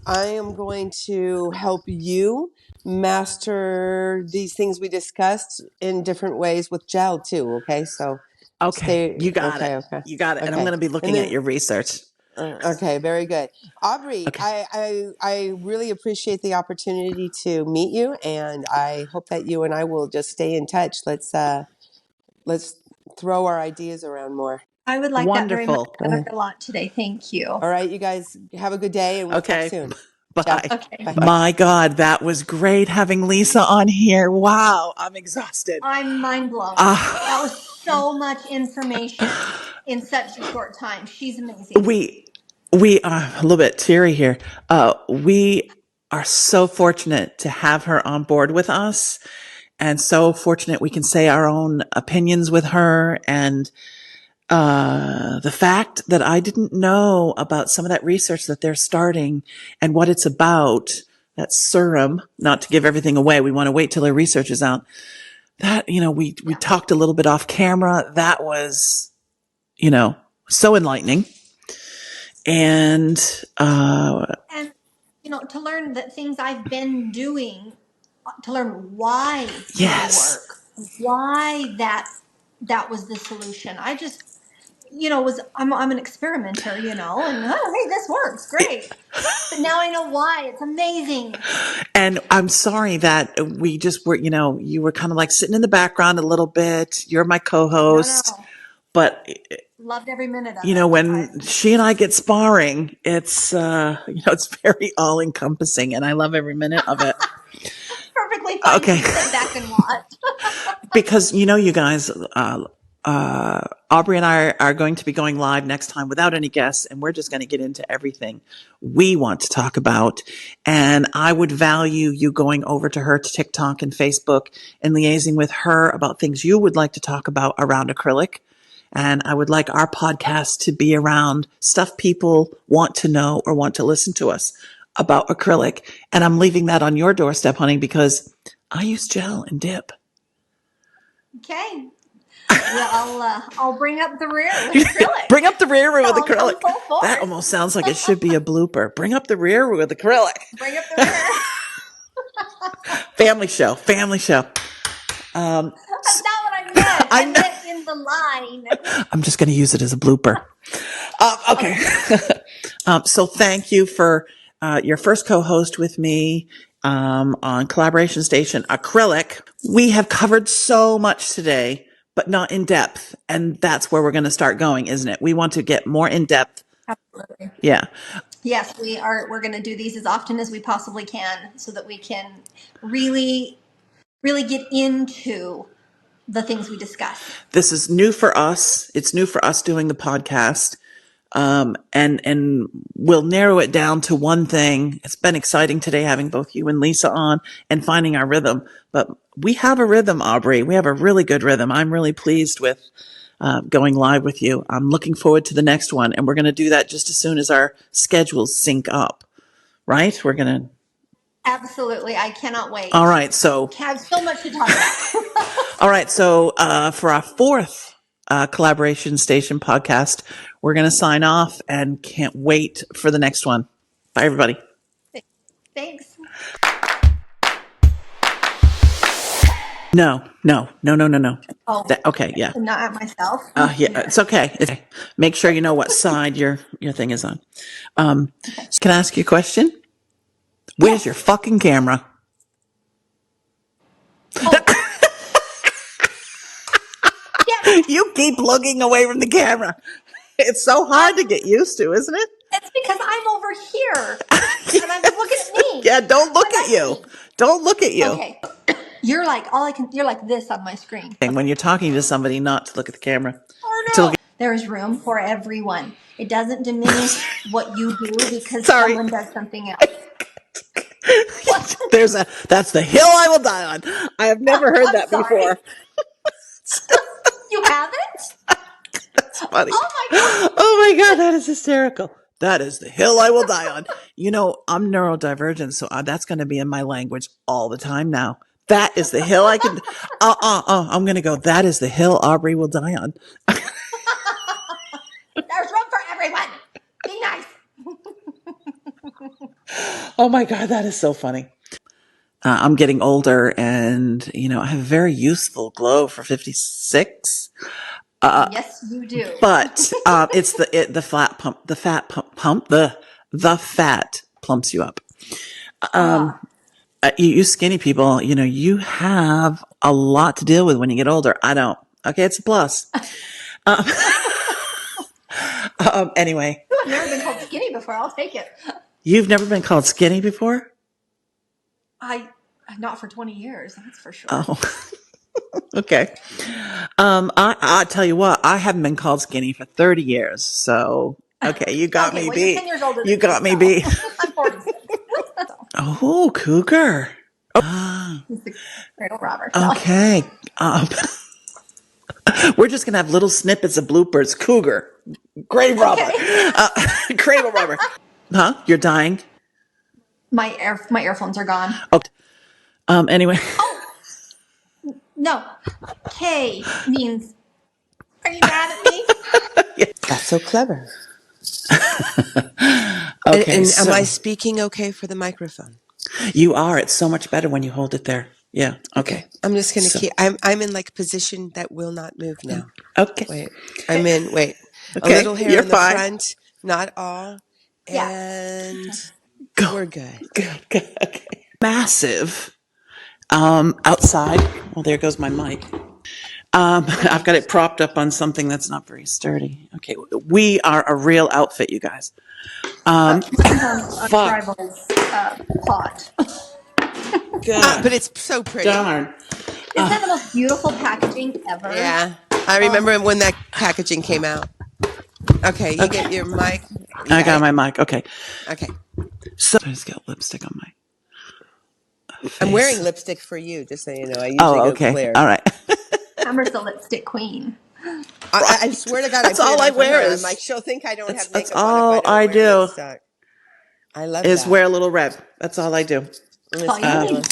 I am going to help you master these things we discussed in different ways with gel too. Okay, so Okay. stay. You got it. Okay, okay, You got it. And I'm okay. going to be And looking at then your research. okay, very good. Aubrey, Okay. I really appreciate the opportunity to meet you, and I hope that you and I will just stay in touch. Let's throw our ideas around more. I would like that very much. Wonderful. I learned a lot today. Thank you. All right, you guys have a good day, and we'll talk Okay. soon. Ciao. Bye. Okay. Bye. Bye. My God, that was great having Lisa on here. Wow, I'm exhausted. I'm mind blown. That Uh, was so much information in such a short time. She's amazing. we we are a little bit teary here. We are so fortunate to have her on board with us, and so fortunate we can say our own opinions with her. And the fact that I didn't know about some of that research that they're starting and what it's about. That serum, not to give everything away. We want to wait till their research is out. That, we Yeah. talked a little bit off camera. That was, so enlightening. And, And, to learn the things I've been doing, to learn why they yes. work, why that was the solution. I just, I'm an experimenter, and oh, hey, this works great. But now I know why. It's amazing. And I'm sorry that we just were, you were kind of like sitting in the background a little bit. You're my No, co-host, no. but Loved every minute of it. when she and I get sparring, it's, it's very all encompassing and I love every minute of it. Perfectly fine Okay. to sit back and watch. Because, you guys, Aubrey and I are going to be going live next time without any guests, and we're just going to get into everything we want to talk about. And I would value you going over to her TikTok and Facebook and liaising with her about things you would like to talk about around acrylic. And I would like our podcast to be around stuff people want to know or want to listen to us about acrylic. And I'm leaving that on your doorstep, honey, because I use gel and dip. Okay. Well, I'll bring up the rear with acrylic. Bring up the rear with acrylic. I'm full force. That almost sounds like it should be a blooper. Bring up the rear with acrylic. Bring up the rear. Family show. That's not what I meant. I meant in the line. I'm just going to use it as a blooper. Okay. So thank you for your first co-host with me on Collaboration Station Acrylic. We have covered so much today, but not in depth. And that's where we're going to start going, isn't it? We want to get more in depth. Absolutely. Yeah. Yes, we are. We're going to do these as often as we possibly can so that we can really, really get into the things we discuss. This is new for us. It's new for us doing the podcast. And we'll narrow it down to one thing. It's been exciting today having both you and Lysa on and finding our rhythm, but we have a rhythm, Aubrey. We have a really good rhythm. I'm really pleased with, going live with you. I'm looking forward to the next one, and we're going to do that just as soon as our schedules sync up, right? We're going to. Absolutely. I cannot wait. All right. So I have so much to talk about. all right. So, for our fourth, Collaboration Station podcast, we're going to sign off and can't wait for the next one. Bye, everybody. Thanks. No. Oh, Okay, yeah. not at myself. Yeah, it's okay. Make sure you know what side your thing is on. Can I ask you a question? Where's your fucking camera? Oh. Yeah. You keep looking away from the camera. It's so hard to get used to, isn't it? It's because I'm over here. And I'm look at me. Yeah, don't look at you. Don't look at you. Okay. You're like you're like this on my screen. And when you're talking to somebody, not to look at the camera. Oh no. There is room for everyone. It doesn't diminish what you do because someone does something else. That's the hill I will die on. I have never heard that before. You haven't? That's funny. Oh my God. Oh my God, that is hysterical. That is the hill I will die on. You know, I'm neurodivergent, so that's going to be in my language all the time now. That is the hill I can. I'm going to go. That is the hill Aubrey will die on. There's room for everyone. Be nice. Oh my God, that is so funny. I'm getting older, and I have a very youthful glow for 56. Yes, you do. But it's the fat pump. The fat plumps you up. You skinny people, you have a lot to deal with when you get older. I don't. Okay, it's a plus. Anyway. I've never been called skinny before. I'll take it. You've never been called skinny before? Not for 20 years, that's for sure. Oh. Okay. I tell you what, I haven't been called skinny for 30 years. So, okay, you got me beat. You're 10 years older than you got me beat. I'm 46. Oh, cougar. Oh. He's the cradle robber. Okay. We're just going to have little snippets of bloopers. Cougar. Grave robber. Okay. Cradle robber. Huh? You're dying? My earphones are gone. Oh. Anyway. Oh. No. K means, are you mad at me? Yeah. That's so clever. Okay. And am I speaking okay for the microphone? You are. It's so much better when you hold it there. Yeah. Okay. I'm just going to keep, I'm in like position that will not move now. Okay. Wait. A little hair in the front, not all. Yeah. And we're good. Good. Okay. Massive. Outside. Well, there goes my mic. I've got it propped up on something that's not very sturdy. Okay. We are a real outfit, you guys. Rival's pot. Good. But it's so pretty. Darn. Isn't that the most beautiful packaging ever? Yeah. I remember when that packaging came out. Okay, you get your mic. You I got it? my mic. Okay. Okay. So I just got lipstick on my face. I'm wearing lipstick for you, just so you know. I usually Oh, go okay. clear. All right. Amber's the lipstick queen. I swear to God, I That's put it all I on for wear her. I'm is like, she'll think I don't have that's makeup on if I all don't I wear do lipstick. I love is that. wear a little red. That's all I do. That's all you need.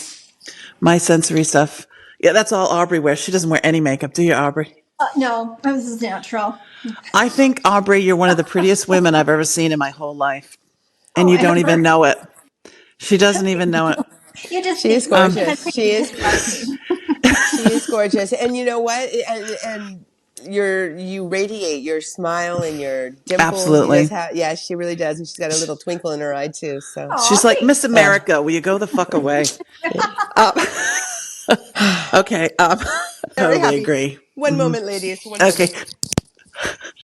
My sensory stuff. Yeah, that's all Aubrey wears. She doesn't wear any makeup, do you, Aubrey? No, this is natural. I think, Aubrey, you're one of the prettiest women I've ever seen in my whole life. And Oh, you don't even Amber. know it. She doesn't even know it. You just She is think because I'm gorgeous. pretty, She you is. just love me. She is gorgeous. And you know what? And you radiate your smile and your dimples. You just Absolutely. have, yeah, she really does. And she's got a little twinkle in her eye too. So, Oh, She's like, Miss thanks. America, will you go the fuck away? Um, okay. very Totally happy. agree. One moment, ladies. One Okay. moment.